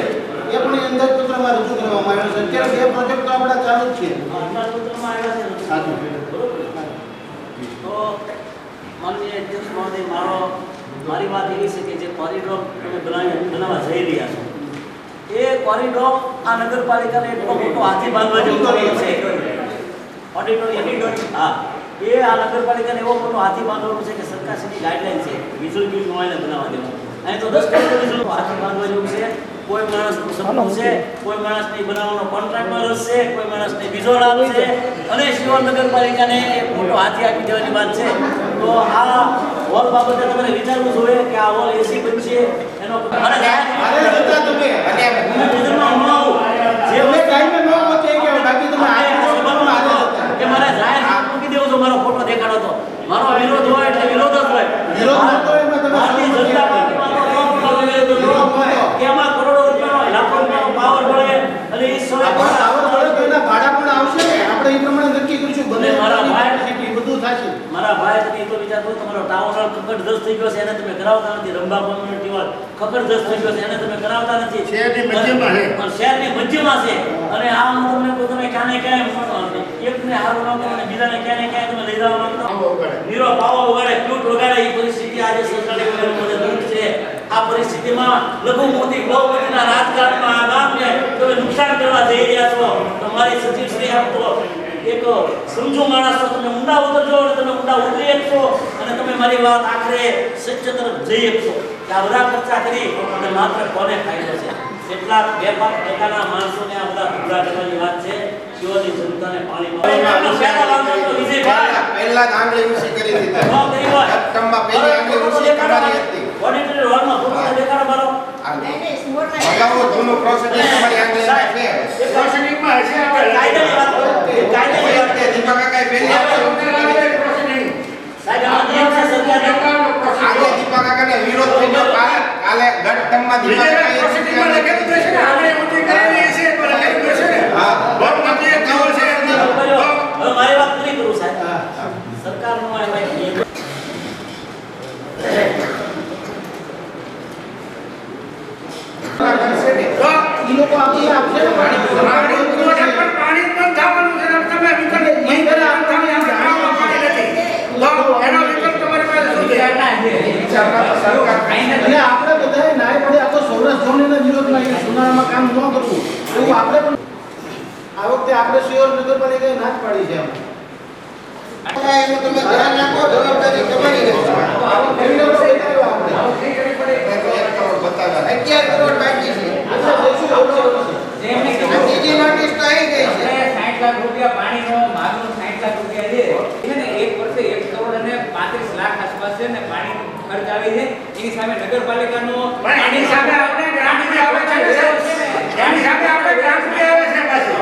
એ પણ અંદાજપત્રમાં રજૂ કરવામાં આવ્યો છે. અત્યારે 2 પ્રોજેક્ટ તો આપણા ચાલુ જ છે. અંદાજપત્રમાં આવ્યા છે સાચું. બરોબર. તો માનનીય અધ્યક્ષ મહોદય મારી વાત એવી છે કે જે કોરિડોર તમે બનાવવા જઈ રહ્યા છો એ કોરિડોર આ નગરપાલિકાને એટલો મોટો હાથી બાંધવા જેવું કર્યું છે. ઓડિટોરિયમ હા એ આ નગરપાલિકાને એવો મોટો હાથી બાંધવાનું છે કે સરકારશ્રીની ગાઈડલાઈન છે વિઝ્યુઅલ બિલ નોઈને બનાવવા દેવું. અહીં તો 10 કરોડ વિઝ્યુઅલ હાથી બાંધવા જેવું છે. કોઈ માણસનું સપનું છે, કોઈ માણસને બનાવવાનો કોન્ટ્રાક્ટમાં રસ છે, કોઈ માણસને બીજો લાભ છે અને શિહોર નગરપાલિકાને એક મોટો હાથી આપી દેવાની વાત છે. તો આ હોલ બાબતે તમારે વિચારવું જોઈએ કે આ હોલ એસી બનશે એનો અરે જતા તમે અને ભૂમિપૂજનમાં ન આવું જે તમે ટાઈમે ન પહોંચે કે બાકી તમે આ સભામાં હાજર હતા કે મારે જાહેર મૂકી દેવું તો મારો ફોટો દેખાડો તો મારો વિરોધ હોય એટલે વિરોધ જ હોય. વિરોધ નતો એમાં તમે ભારતીય જનતા પાર્ટીમાં કે આમાં કરોડો રૂપિયાનો લાખો રૂપિયાનો પાવર મળે અને એ સમય પાવર મળે તો એના ભાડા પણ આવશે ને આપણે એ પ્રમાણે નક્કી કરીશું બને મારા ભાઈ સિટી બધું થશે. મારા ભાઈ તમે એ તો વિચાર કરો તમારો ટાઉન ખખડધજ થઈ ગયો છે એને તમે કરાવતા નથી. રંભા કોમ્યુનિટી હોલ ખખડધજ થઈ ગયો છે એને તમે કરાવતા નથી. શહેરની મધ્યમાં છે. શહેરની મધ્યમાં છે અને આ હું તમને કહું તમે ક્યાંને ક્યાંય એકને હારું ન કરો અને બીજાને ક્યાંને ક્યાંય તમે લઈ જવા માંગતા નીરો પાવો વગાડે ફ્લૂટ વગાડે એ પરિસ્થિતિ આજે સરકારી મને દૂર છે. આ પરિસ્થિતિમાં લઘુમતી બહુમતીના રાજકારણમાં આ ગામને તમે નુકસાન કરવા જઈ રહ્યા છો. તમારી સચિવશ્રી આપ તો એક સમજુ માણસ છો, તમે ઊંડા ઉતરજો અને તમે ઊંડા ઉતરી શકશો અને તમે મારી વાત આખરે સત્ય તરફ જઈ શકશો કે આ બધા ખર્ચા કરી અને માત્ર કોને ફાયદો છે. કેટલાક 2-5% માણસોને આ બધા ભૂલા કરવાની વાત છે. શિહોરની જનતાને પાણી પહેલા આંગળી ઊંચી કરી દીધા તંબા પહેલી આંગળી ઊંચી કરવાની હતી. ઓડિટરી હોલમાં ફોટો દેખાડો મારો અગાઉ જૂનું પ્રોસેસિંગ તમારી આંગળીમાં છે. એ પ્રોસેસિંગમાં હશે આપણે કાયદાની વાત કરો. કાયદાની વાત તે દીપા કાકાએ પહેલી આંગળી ઊંચી કરી દીધી. સાહેબ આ નિયમ છે સરકારનો. આજે દીપા કાકાને વિરોધ થઈ ગયો. કાલે ગઢ તંબા દીપા કાકાએ પ્રોસેસિંગમાં લખેલું છે ને આપણે ઊંચી કરેલી છે તો લખેલું છે ને હા. બહુમતી એક થયો છે હવે મારી વાત પૂરી કરું સાહેબ. સરકારનો આ ભાઈ નિયમ ઈ લોકો આપણને આપશે ને પાણી પાણી પણ પાણી બંધ થવાનું છે તમે વિકલ્પ નહીં કરે પાણી નથી આપણે શિયોર નગરપાલિકાએ ના જ પાડી છે એનું તમે ધ્યાન રાખો, જવાબદારી તમારી રહેશે. 11 કરોડ બાકી છે. ત્રીજી નોટિસ તો આવી ગઈ છે. 60 લાખ રૂપિયા પાણીનો માગનો 60 લાખ રૂપિયા છે ને એક વર્ષે 1 કરોડ અને 35 લાખ આસપાસ છે ને પાણીનો ખર્ચ આવે છે. એની સામે નગરપાલિકાનો એની સામે આપણે ગ્રાન્ટ બી આવે છે એની સામે આપણે ગ્રાન્ટ બી આવે છે પાછો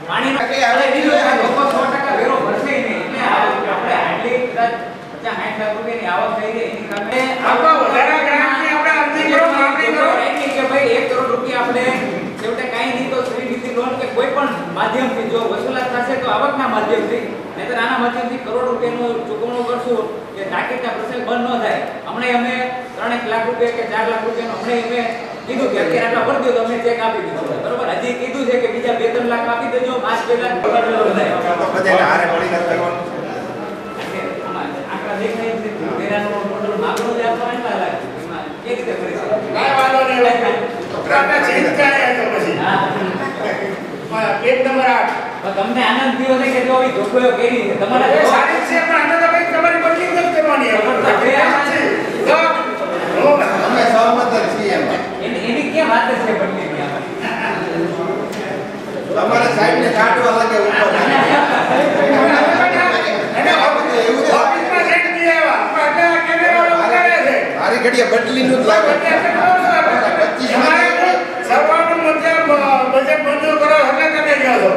પાણીનો હવે બીજું કે લોકો 100% વેરો ભરશે નહીં એટલે આપણે આટલી કદાચ 50-60 લાખ રૂપિયાની આવક થઈ છે એની સામે આપણે વધારે ગ્રાન્ટની આપણે અરજી કરો માંગણી કરો કે ભાઈ 1 કરોડ રૂપિયા આપણે છેવટે કાંઈ નહીં તો શ્રીનિધિ લોન કે કોઈ પણ માધ્યમથી જો વસૂલાત થશે તો આવકના માધ્યમથી નહીંતર આના માધ્યમથી કરોડ રૂપિયાનું ચૂકવણું કરશું કે તાકીદના પ્રસંગ બંધ ન થાય. હમણાં અમે 3 લાખ રૂપિયા કે 4 લાખ રૂપિયાનું હમણાં અમે કીધું કે અત્યારે આટલા ભરી દો તો અમે ચેક આપી દીધો બરોબર. હજી કીધું છે કે બીજા 2-3 લાખ આપી દેજો માસ 2 લાખ આંકડા દેખાય છે વેરાનો મોટો માગણો જ આપવા એટલા લાગે એમાં એ રીતે કરી શકે કાંઈ વાંધો નહીં આપણે ચેન્જ કરે તો પછી પેજ નંબર 8 તમને આનંદ થયો છે કે જો એ જોગવાઈઓ કરી છે તમારા સારી છે પણ આને તો ભાઈ તમારી બદલી જ કરવાની અમે સહમત જ છીએ એમ. એની ક્યાં વાત છે બદલી તમારે સાહેબને કાઢવા લાગે ઉપર. ઓફિસમાં સેટ નહીં આવ્યા આપણે કેમેરા ઉતારે છે મારી ઘડીએ બદલીનું જ લાગે. સર્વાનું બજેટ મંજૂર કરો એટલે તમે ગયો છો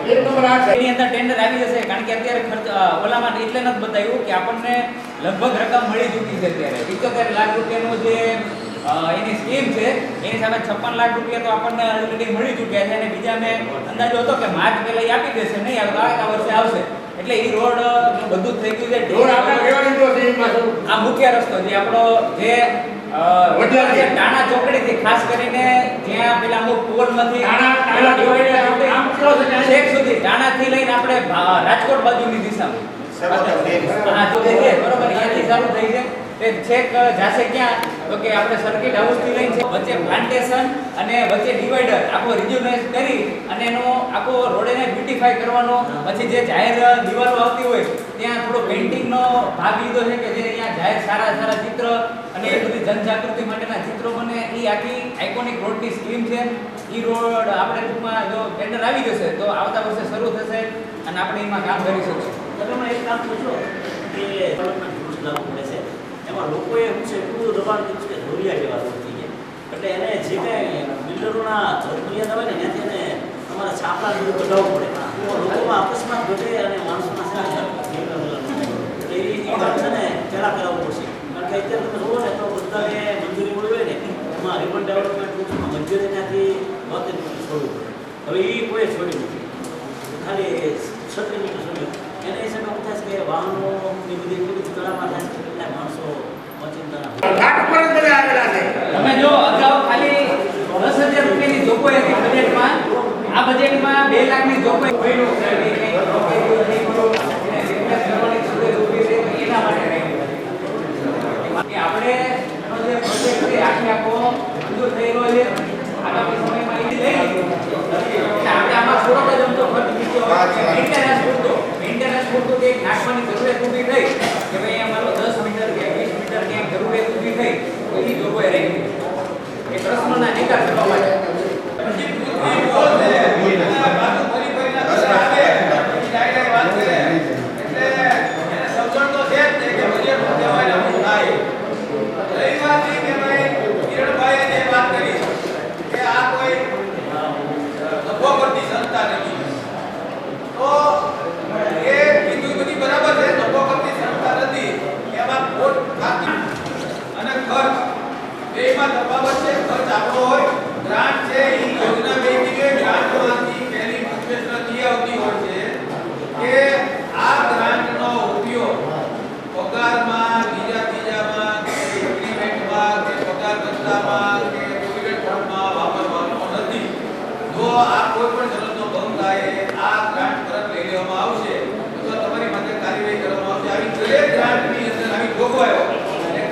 પેજ નંબર 8 એની અંદર ટેન્ડર આવી જશે કારણ કે અત્યારે ખર્ચ ઓલામાં એટલે નથી બતાવ્યું કે આપણને લગભગ રકમ મળી ચૂકી છે અત્યારે 75 લાખ રૂપિયાનું જે એની સ્કીમ છે એની સામે 56 લાખ રૂપિયા તો આપણને ઓલરેડી મળી ચૂક્યા છે અને બીજા મેં અંદાજો હતો કે માર્ચ પહેલા એ આપી દેશે નહીં આવે તો આવતા વર્ષે આવશે એટલે એ રોડ બધું જ થઈ ગયું છે. રોડ આપણે કેવો લીધો છે પાછું આ મુખ્ય રસ્તો જે આપણો જે ટાણા ચોકડી થી ખાસ કરીને જ્યાં પેલા અમુક પોલમાંથી પેલા ડિવાઈડર આમ છેક સુધી ટાણા થી લઈને આપણે રાજકોટ બાજુની દિશામાં હા તો છે બરોબર અહીંયાથી ચાલુ થઈ છે તે છેક જાશે ક્યાં તો કે આપણે સર્કિટ હાઉસ થી લઈને વચ્ચે પ્લાન્ટેશન અને વચ્ચે ડિવાઈડર આખો રિજ્યુનેટ કરી અને એનો આખો રોડને બ્યુટીફાઈ કરવાનો પછી જે જાહેર દિવાલો આવતી હોય ત્યાં થોડો પેઇન્ટિંગનો ભાગ લીધો છે કે જે અહીંયા જાહેર સારા ચિત્ર અને એ બધી જનજાગૃતિ માટેના ચિત્રો બને એ આખી આઇકોનિક રોડની સ્કીમ છે. એ રોડ આપણે ટૂંકમાં જો ટેન્ડર આવી જશે તો આવતા વર્ષે શરૂ થશે અને આપણે એમાં કામ કરી શકીશું. તમે એક કામ પૂછો કે ડેવલપમેન્ટ રૂલ્સ લાગુ પડે છે એમાં લોકોએ શું છે એટલું દબાણ કર્યું છે કે ધોરિયા જેવા રોડ થઈ ગયા એટલે એને જે કાંઈ બિલ્ડરોના જરૂરિયાત આવે ને ત્યાંથી એને તમારે છાપડા જેવું કઢાવવું પડે તો લોકોમાં અકસ્માત ઘટે અને માણસોના એટલે એ કામ છે ને પહેલાં કરાવવું પડશે કારણ કે અત્યારે તમે જુઓ ને તો બધાને મંજૂરી મળી હોય ને એમાં રિબન ડેવલપમેન્ટ રૂલ્સમાં મંજૂરી ત્યાંથી વખતે છોડવું પડે. હવે એ કોઈ છોડ્યું નથી ખાલી 36 મીટર છોડ્યું એના હિસાબે શું થાય છે કે વાહનોની બધી એટલી બધી કળામાં થાય છે કેટલાક માણસો અચિંતાના ઘાટ ઉપર જ બધા આવેલા છે તમે જો અગાઉ ખાલી 10,000 રૂપિયાની જોગવાઈ હતી બજેટમાં આ બજેટમાં 2 લાખની જોગવાઈ કોઈનું કરવાની એના માટે આપણે જે પ્રોજેક્ટ છે આખો મંજૂર થઈ રહ્યો છે આગામી સમયમાં એ લઈ આપણે આમાં થોડોક જ અમતો ખર્ચ મેન્ટેનન્સ પૂરતો કે નાખવાની જરૂરિયાત ઊભી થઈ કે ભાઈ અમારો 10 મીટર કે 20 મીટર કે જરૂરિયાત ઊભી થઈ તો એ જોગવાઈ રહી એ પ્રશ્નોના નિકાલ કરવા માટે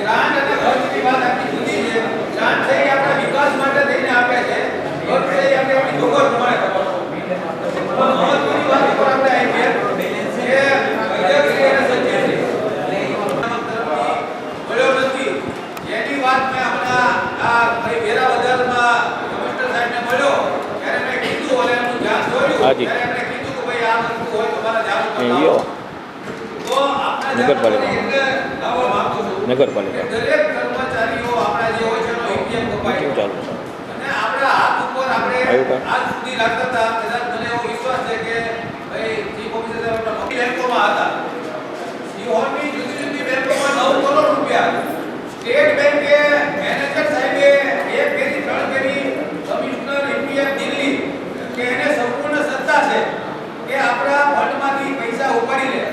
ગ્રાન્ટ અને ખર્ચની વાત આખી જુદી છે. હાજી. ત્યારે એમણે કીધું કે ભાઈ આ વસ્તુ હોય તો મારે જાણ એ કરો. યો તો આપણે નગરપાલિકા. એટલે લાવવા માંગુ છું નગરપાલિકા કે દરેક કર્મચારીઓ આપણા જે હોય છે એનો EPF કપાય. કેવું ચાલુ છે? અને આપણા હાથ ઉપર આપણે આવ્યું કાંઈ? આજ સુધી રાખતા હતા. કદાચ મને એવો વિશ્વાસ છે કે ભાઈ ચીફ ઓફિસર સાહેબ આપણા મોટી બેંકોમાં હતા. સિંહોરની જુદી જુદી બેંકોમાં 9 કરોડ રૂપિયા. સ્ટેટ બેંકે મેનેજર સાહેબે 1 પેરી 3 પેરી કમિશનર EPF દિલ્હી કે એને સંપૂર્ણ સત્તા છે કે આપણા ફંડમાંથી પૈસા ઉપાડી લે.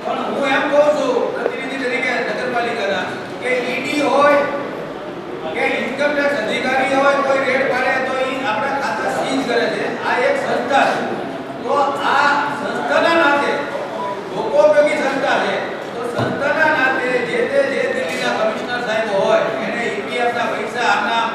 પણ હું એમ કહું છું પ્રતિનિધિ તરીકે નગરપાલિકાના કે ઈડી હોય કે ઇન્કમ ટેક્સ અધિકારી હોય કોઈ રેડ પાડે તો એ આપણા ખાતા સીઝ કરે છે. આ એક સંસ્થા છે. તો આ સંસ્થાના નાતે લોકોપયોગી સંસ્થા છે. તો સંસ્થાના નાતે જે દિલ્હીના કમિશનર સાહેબ હોય એને EPF ના પૈસા આના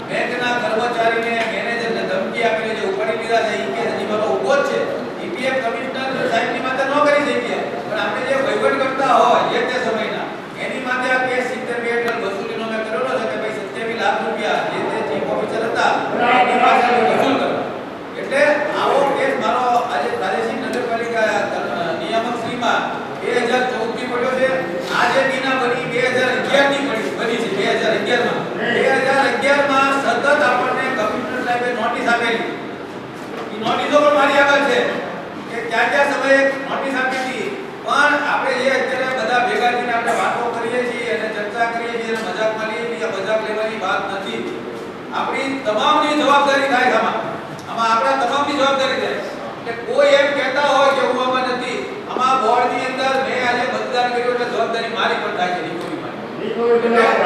બેંકના કર્મચારીને મેનેજરને ધમકી આપીને જે ઉપાડી લીધા છે એ કેસ હજી બધો ઉભો જ છે. EPF કમિશનર સાહેબની માથે ન કરી શકીએ પણ આપણે જે વહીવટ કરતા હોય જે તે સમયના એની માથે આ કેસ 72 હેઠળ વસૂલીનો મેં કરેલો છે કે ભાઈ 27 લાખ રૂપિયા જે તે ચીફ ઓફિસર હતા એની પાસેથી વસૂલ કરો. એટલે આવો કેસ મારો આજે પ્રાદેશિક નગરપાલિકા નિયામક શ્રીમાં 2014 થી પડ્યો છે. આજે બીના બની 2011 ની બની છે. 2011 માં સતત આપણને કમિશનર સાહેબે નોટિસ આપેલી. એ નોટિસો પણ મારી આગળ છે કે ક્યાં સમયે નોટિસ આપી હતી. પણ આપણે જે અત્યારે બધા ભેગા થઈને આપણે વાતો કરીએ છીએ અને ચર્ચા કરીએ છીએ અને મજાકમાં લઈએ છીએ, મજાક લેવાની વાત નથી. આપણી તમામની જવાબદારી થાય છે આમાં આપણા તમામની જવાબદારી થાય. કે કોઈ એમ કહેતા હોય કે હું આમાં નથી. આમાં બોર્ડની અંદર મેં આજે મતદાન કર્યું એટલે જવાબદારી મારી પણ થાય છે નિકોની મારી.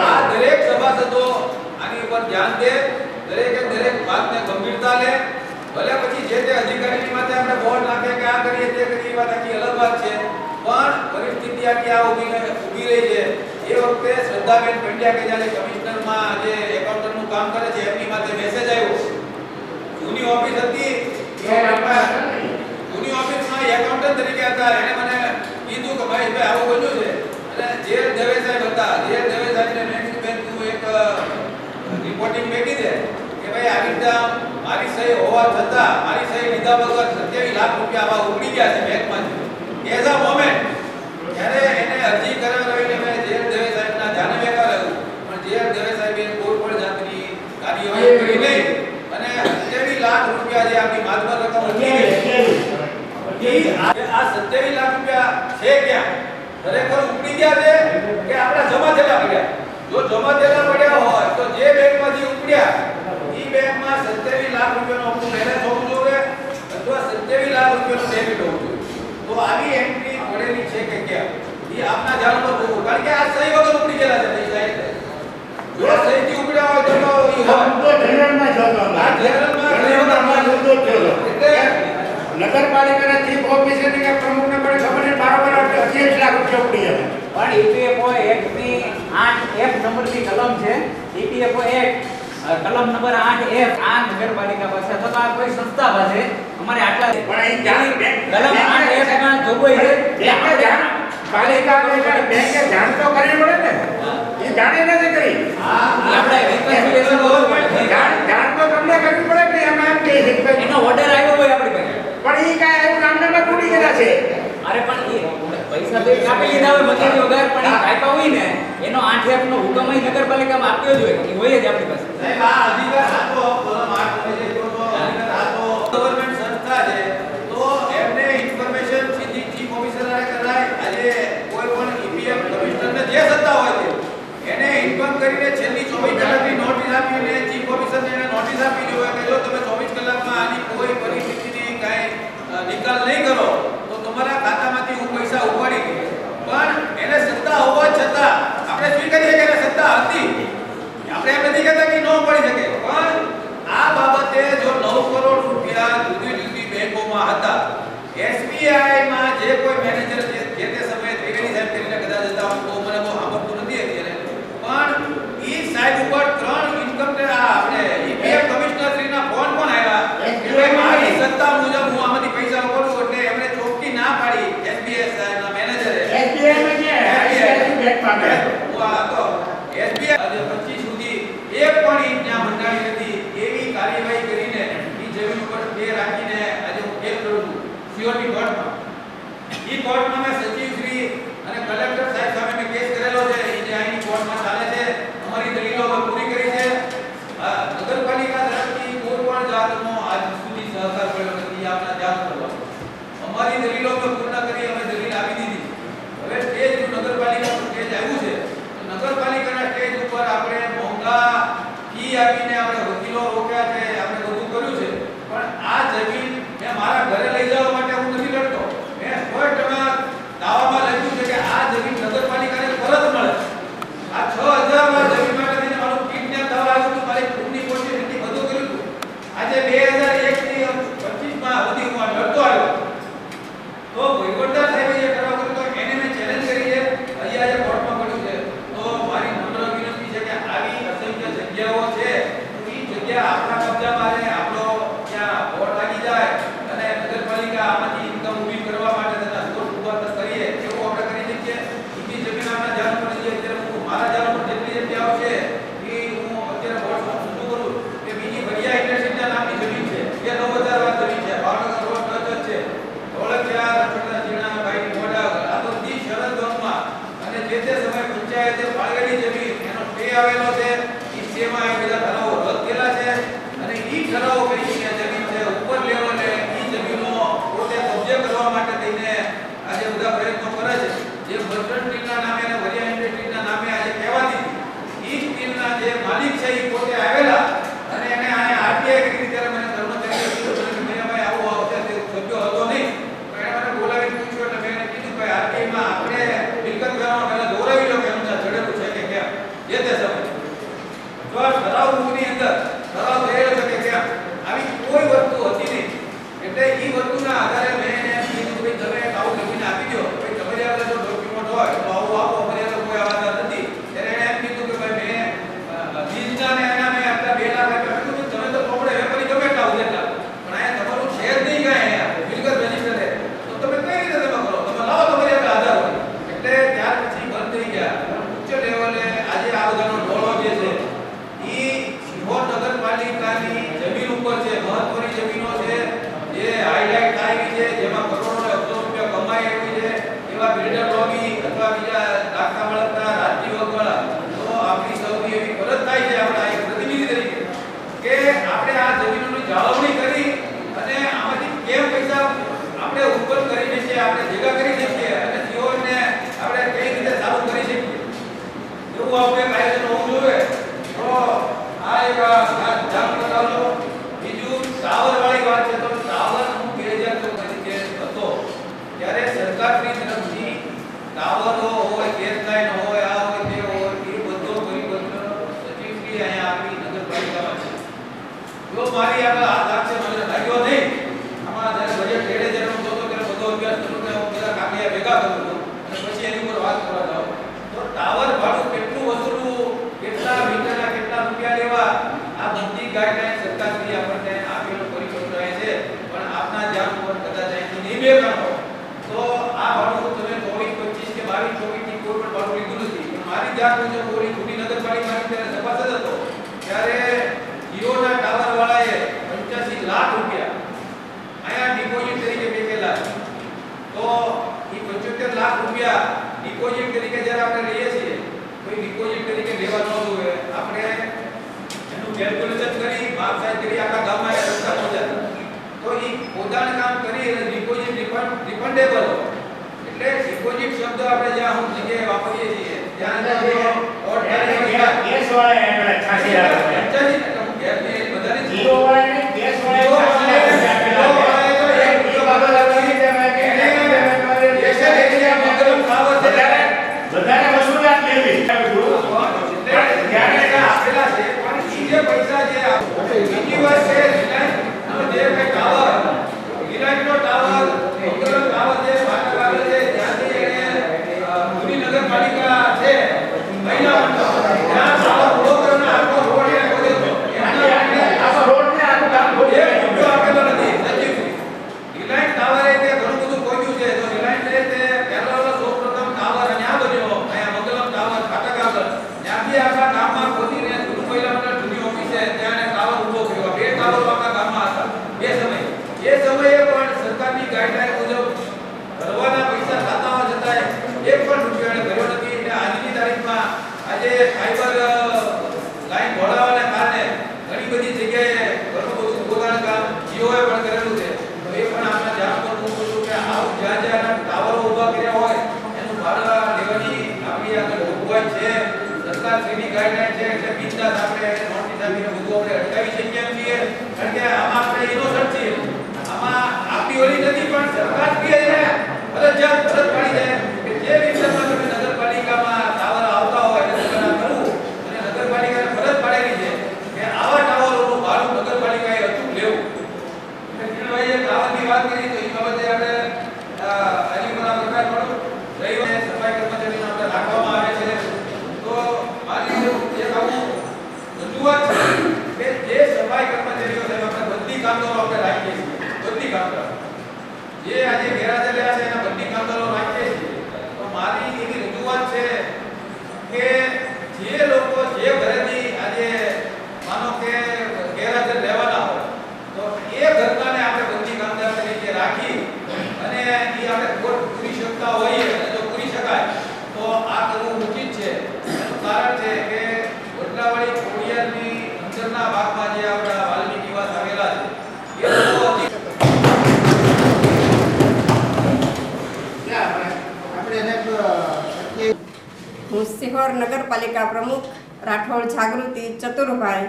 આ દરેક સભાસદો આની ઉપર ધ્યાન દે, દરેક વાતને ગંભીરતા લે. ભલે પછી જે તે અધિકારીની માથે આપણે બોર્ડ નાખે કે આ કરીએ તે કરીએ વાત આખી અલગ વાત છે. પણ પરિસ્થિતિ આખી આ ઊભી રહી છે. એ વખતે શ્રદ્ધાબેન પંડ્યા કે જ્યારે કમિશનરમાં જે એકાઉન્ટન્ટનું કામ કરે છે એમની માથે મેસેજ આવ્યો. જૂની ઓફિસ હતી જૂની ઓફિસમાં એકાઉન્ટન્ટ તરીકે હતા. એને મને કીધું કે ભાઈ આવું બન્યું છે. અને જે દવે સાહેબ હતા જે દવે સાહેબને મેં કીધું એક રિપોર્ટિંગ મેકી દે કે ભાઈ આવી રીતે મારી સહી હોવા છતાં મારી સહી લીધા વગર 27 લાખ રૂપિયા આવા ઉડી ગયા છે બેંકમાંથી. એઝ અ મોમેન્ટ જ્યારે એને અરજી કરાવીને મેં જે દવે સાહેબના ધ્યાને બેસાડ્યું પણ જે દવે સાહેબે કોઈ પણ જાતની કાર્યવાહી કરી નહીં અને 27 લાખ રૂપિયા જે આપણી માતબર રકમ ઉડી ગઈ આ 27 લાખ રૂપિયા છે ક્યાં? ખરેખર ઉપડી ગયા છે કે આપણા જમા થયેલા પડ્યા? જો જમા થયેલા પડ્યા હોય તો જે બેંકમાંથી ઉપડ્યા એ બેંકમાં 27 લાખ રૂપિયાનો આપણું બેલેન્સ હોવું જોઈએ અથવા 27 લાખ રૂપિયાનો ડેબિટ હોવું જોઈએ. તો આવી એન્ટ્રી પડેલી છે કે ક્યાં એ આપના ધ્યાનમાં હોવું. કારણ કે આ સહી વગર ઉપડી ગયેલા છે પૈસા. એટલે જો સહીથી ઉપડ્યા હોય તો ઈ હોય જનરલમાં જતો આ જનરલમાં એટલે નગરપાલિકાના ચીફ ઓફિસરની કે પ્રમુખને પણ ખબર છે બરાબર 28 લાખ રૂપિયા ઉડી જાય. પણ EPFO એક્ટની 8F નંબરની કલમ છે. EPFO એક્ટ કલમ નંબર 8F આ નગરપાલિકા પાસે અથવા આ કોઈ સંસ્થા પાસે અમારે આટલા પણ અહીં જાણ કલમ 8F માં જોગવાઈ છે કે આપણે જાણ પાલિકા બેંકે જાણ તો કરવી પડે ને. એ જાણે નથી કરી. આપણે reconciliation હોવું પડે. જાણ તો તમને કરવી પડે કે એમાં એમ કહી છે એનો ઓર્ડર આવ્યો હોય આપણી પાસે. પણ એ કાંઈ એવું નામના તૂટી ગયા છે. અરે પણ એ પૈસા તો કાપી લીધા હોય મંજૂરી વગર પણ એ કાપ્યા હોય ને એનો 8F નો હુકમ અહીં નગરપાલિકામાં આપ્યો જ હોય. એ હોય જ આપણી પાસે. સાહેબ આ અધિકાર સાચો કલમ 8 તમે જે કહો છો અધિકાર સાચો ગવર્નમેન્ટ સંસ્થા છે તો એમને ઇન્ફોર્મેશન સીધી ચીફ ઓફિસરને કરાય. આજે કોઈ પણ EPF કમિશનરને જે સત્તા હોય તે એને ઇન્ફોર્મ કરીને છેલ્લી 24 કલાકની નોટિસ આપીને ચીફ ઓફિસરને એને નોટિસ આપી જોઈએ કે જો તમે 24 કલાકમાં આની કોઈ પરિસ્થિતિની કાંઈ નિકાલ નહીં કરો તો તમારા ખાતામાંથી હું પૈસા ઉપાડી દઈશ. પણ એને સત્તા હોવા છતાં આપણે સ્વીકારીએ કે એને સત્તા હતી. આપણે એમ નથી કહેતા કે ન ઉપાડી શકે પણ વહીવટી કોર્ટમાં. ઈ કોર્ટમાં મેં સચિવશ્રી અને કલેક્ટર સાહેબ સામે મેં કેસ કરેલો છે. ઈ જે અહીંની કોર્ટમાં ચાલે છે, અમારી દલીલો પૂરી કરી છે. નગરપાલિકા તરફથી કોઈ પણ જાતનો આજ સુધી સહકાર મળ્યો નથી. આપના ધ્યાન કરવા અમારી દલીલો પર પૂર્ણ કરી અમે દલીલ આપી દીધી. હવે સ્ટેજ નગરપાલિકા પર સ્ટેજ આવ્યું છે તો નગરપાલિકાના સ્ટેજ ઉપર આપણે મોંઘા ફી આપીને આપણે વકીલો રોક્યા છે, આપણે બધું કર્યું છે, પણ આ જમીન મેં મારા ઘરે લઈ જવા માટે હું નથી લડતો. મેં સ્પષ્ટમાં દાવામાં લખ્યું છે કે આ જમીન નગરપાલિકાને પરત મળે. આ 6000 માં જમીન માટે થઈને મારું કિડનેપ થવા આવ્યું હતું, મારી ખૂનની કોશિશ હતી, બધું કર્યું હતું. આજે 2001 થી 25 માં સુધી હું લડતો આવ્યો. તો વહીવટદાર સાહેબે જે કરવા કર્યું તો એને મેં ચેલેન્જ કરી છે. અહીંયા આજે કોર્ટમાં પડ્યું છે. તો મારી નમ્ર વિનંતી છે કે આવી અસંખ્ય જગ્યાઓ છે, એ જગ્યા આપણા કબજામાં રહે, આપણો ત્યાં બોર્ડ લાગી જાય અને નગરપાલિકા આમાંથી ઇન્કમ ઊભી કરવા માટે તેના સોર્સ ઉભા કરીએ એવું આપણે કરી શકીએ. બીજી જમીન આપણા ધ્યાન પર જે અત્યારે હું મારા ધ્યાન પર જેટલી જગ્યાઓ છે એ હું અત્યારે બોર્ડ શું કરું કે બીજી વડિયા ઇન્ડસ્ટ્રીના નામની જમીન છે, એ 9000 વાર જમીન છે, ભાવનગર રોડ ટચ છે, ઓળખ્યા રખડતા જીણા ભાઈ મોડા આ બધી શરત ધોરણમાં અને જે તે સમય પંચાયતે ફાળવેલી જમીન એનો સ્ટે આવેલો છે. એ સ્ટેમાં એ બધા ઠરાવો રદ થયેલા છે અને ઈ ઠરાવો કઈ જમીન છે ઉપર લેવલે ઈ જમીનો પોતે કબજે કરવા માટે થઈને આજે બધા પ્રયત્નો કરે છે. જે બર્ટન સ્ટીલના નામે અને વરિયા ઇન્ડસ્ટ્રીના નામે આજે કહેવાતી ઈ સ્ટીલના જે માલિક છે એ પોતે આવેલા અને એને આને આરટીઆઈ કરી ત્યારે મને કર્મચારીએ કીધું કે ભાઈ આવું આવશે તે સભ્યો હતો નહીં. મને બોલાવી પૂછ્યું એટલે મેં એને કીધું ભાઈ આરટીઆઈમાં આપણે મિલકત વ્યવહારમાં પહેલા દોરાવી લો કે એનું ચડેલું છે કે કેમ જે તે સમય જો આ ઠરાવ ની અંદર ઠરાવ થયેલો છે કે કેમ આવી કોઈ વસ્તુ હતી નહીં. એટલે એ વસ્તુના આધારે મેં એને કીધું કે તમે આવું લખીને આપી દો, ભાઈ તમારી આગળ જો ડોક્યુમેન્ટ હોય તો આવું આપો, અમારી આગળ કોઈ આધાર નથી. ત્યારે એને એમ કીધું કે ભાઈ મેં લીઝના ને એના મેં આટલા 2 લાખ આપ્યા. મેં કીધું તમે તો પ્રોપર્ટી વેપારી ગમે એટલા આવું એટલા, પણ અહીંયા તમારું શેર નહીં કાંઈ અહીંયા મિલકત રજીસ્ટર તો તમે કઈ રીતે તમે કરો, તમે લાવો તમારી આગળ આધાર હોય. એટલે ત્યાર પછી બંધ થઈ ગયા. ઉચ્ચ લેવલે આજે આ બધાનો ડોળો જે છે એ શિહોર નગરપાલિકાની જમીન ઉપર છે, મહત્વની જમીનો છે જે હાઈલાઇટ થાય છે, જેમાં કરોડો ને અબજો રૂપિયા કમાય એવી છે, એવા બિલ્ડર લોબી અથવા બીજા દાખલા મળતા રાજકીય વગર તો આપણી સૌથી એવી ફરજ થાય છે આપણા એક પ્રતિનિધિ તરીકે કે આપણે આ જમીનોની જાળવણી કરી અને આમાંથી કેમ પૈસા આપણે ઉત્પન્ન કરી શકીએ, આપણે ભેગા કરી શકીએ અને જીવનને આપણે કઈ રીતે ચાલુ કરી શકીએ એવું આપણે આયોજન હોવું જોઈએ. તો આ એક ધ્યાન બતાવજો. બીજું ટાવર વાળી વાત છે તો ટાવર હું 2014 જે હતો ત્યારે સરકારની તરફથી ટાવરો હોય, ગેસ લાઈન હોય, આ હોય તે હોય, એ બધો પરિપત્ર સચિવશ્રી અહીંયા આપી નગરપાલિકામાં છે. જો મારી આગળ આ લાગશે મને લાગ્યો નહીં. આમાં જ્યારે બજેટ રેડે જ્યારે હું જોતો ત્યારે બધો અભ્યાસ કરું કે હું બધા કાગળિયા ભેગા કરું છું અને પછી એની ઉપર વાત કરવા જાઉં તો ટાવર ભાડું કેટલું વસૂલવું, કેટલા મીટરના કેટલા રૂપિયા લેવા, આ બધી ગાઈડલાઈન સરકારશ્રી આપણને આપેલો પરિપત્ર છે. પણ આપના ધ્યાન ઉપર કદાચ અહીંથી નહીં બે કાઢો તો આ ભાડું તમે 24, 25 કે 22, 24 થી કોઈ પણ ભાડું લીધું નથી. પણ મારી ધ્યાન મુજબ પૂરી જૂની નગરપાલિકાની ત્યારે સભાસદ હતો ત્યારે જીઓના ટાવર વાળાએ 85 લાખ રૂપિયા અહીંયા ડિપોઝિટ તરીકે મૂકેલા. તો એ 75 લાખ રૂપિયા ડિપોઝિટ તરીકે જ્યારે આપણે લઈએ છીએ કોઈ ડિપોઝિટ તરીકે લેવા ન જોઈએ. આપણે એનું કેલ્ક્યુલેશન કરી માપસાઈ કરી આખા ગામમાં એ રસ્તા પહોંચાડે તો એ પોતાનું કામ કરી અને ડિપોઝિટ રિફંડેબલ એટલે ડિપોઝિટ શબ્દ આપણે જ્યાં હું જગ્યાએ વાપરીએ છીએ ત્યાં ગેસ વાળા એને 86 લાખ બધાની જીરો વાળા ગેસ વાળા બધાને વસૂલાત લેવી ત્યારે આપેલા છે પણ જે પૈસા જે બીજી વાત છે રિલાયન્સનો જે કઈ ટાવર રિલાયન્સનો ટાવર ઉત્તરનો ટાવર જે ભાટાવાળ છે ત્યાંથી એને જૂની નગરપાલિકા છે મહિલા મંડળ ત્યાં ટાવર પૂરો કરીને આખો રોડ એને ખોદ્યો હતો. આખો રોડ ને આખું સરકારની ગાઈડલાઈન મુજબ ભરવાના પૈસા ખાતામાં જતા એક પણ રૂપિયો એને ભર્યો નથી. અને આજની તારીખમાં આજે ફાઈબર લાઈન ઘોડાવાના કારણે ઘણી બધી જગ્યાએ ઘણું બધું પોતાનું કામ જીઓએ પણ કરેલું છે. તો એ પણ આપણે ધ્યાન કરવું પડતું કે આવું જ્યાં જ્યાં ટાવરો ઊભા કર્યા હોય એનું ભાડા લેવાની આપણી આગળ જોગવાઈ છે. સરકારશ્રીની ગાઈડલાઈન છે એટલે બિંદાસ આપણે નોટિસ આપીને બધું આપણે અટકાવી શકીએ છીએ. કારણ કે આમાં આપણે ઇનોસન્ટ છીએ. આમાં આપણી ઓલી નથી પણ સરકાર બી એને ફરજિયાત ફરજ પાડી દે કે જે વિસ્તારમાં તમે નગરપાલિકામાં ટાવર આવતા હોય એને સગવડ કરવું. અને નગરપાલિકાને ફરજ પાડેલી છે કે આવા ટાવરોનું ભાડું નગરપાલિકાએ અચૂક લેવું. કિરણભાઈએ ટાવરની વાત કરી તો એ બાબતે આપણે અલીપરા પ્રકાર પણ રવિવારે સફાઈ કર્મચારીને આપણે રાખવામાં આવે છે. તો મારી એક આવું રજૂઆત છે કે જે સફાઈ કર્મચારીઓ છે આપણે બધી કામદારો આપણે રાખીએ છીએ. બધી કામદારો જે આજે ગેરહાજર રહ્યા છે એના બધી કામદારો રાખીએ છીએ. તો મારી એવી રજૂઆત છે કે જે લોકો જે ઘરેથી આજે માનો કે ગેરહાજર રહેવાના હોય તો એ ઘરનાને આપણે બધી કામદાર તરીકે રાખી અને એ આપણે કોર્ટ પૂરી શકતા હોઈએ અને જો પૂરી શકાય તો આ કરવું ઉચિત છે. એનું કારણ છે કે વડલાવાળી ખોડિયારની અંદરના ભાગમાં જે આપણા વાલ્મીકી નિવાસ આવેલા છે એ લોકો હું સિહોર નગરપાલિકા પ્રમુખ રાઠોડ જાગૃતિ ચતુરભાઈ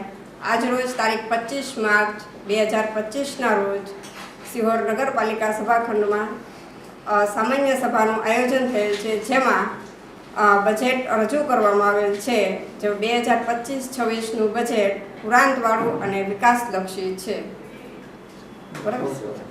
આજરોજ તારીખ 25 માર્ચ 2025ના રોજ સિહોર નગરપાલિકા સભાખંડમાં સામાન્ય સભાનું આયોજન થયેલ છે, જેમાં બજેટ રજૂ કરવામાં આવેલ છે. જે 2025-26નું બજેટ પુરાંતવાળું અને વિકાસલક્ષી છે. બરાબર.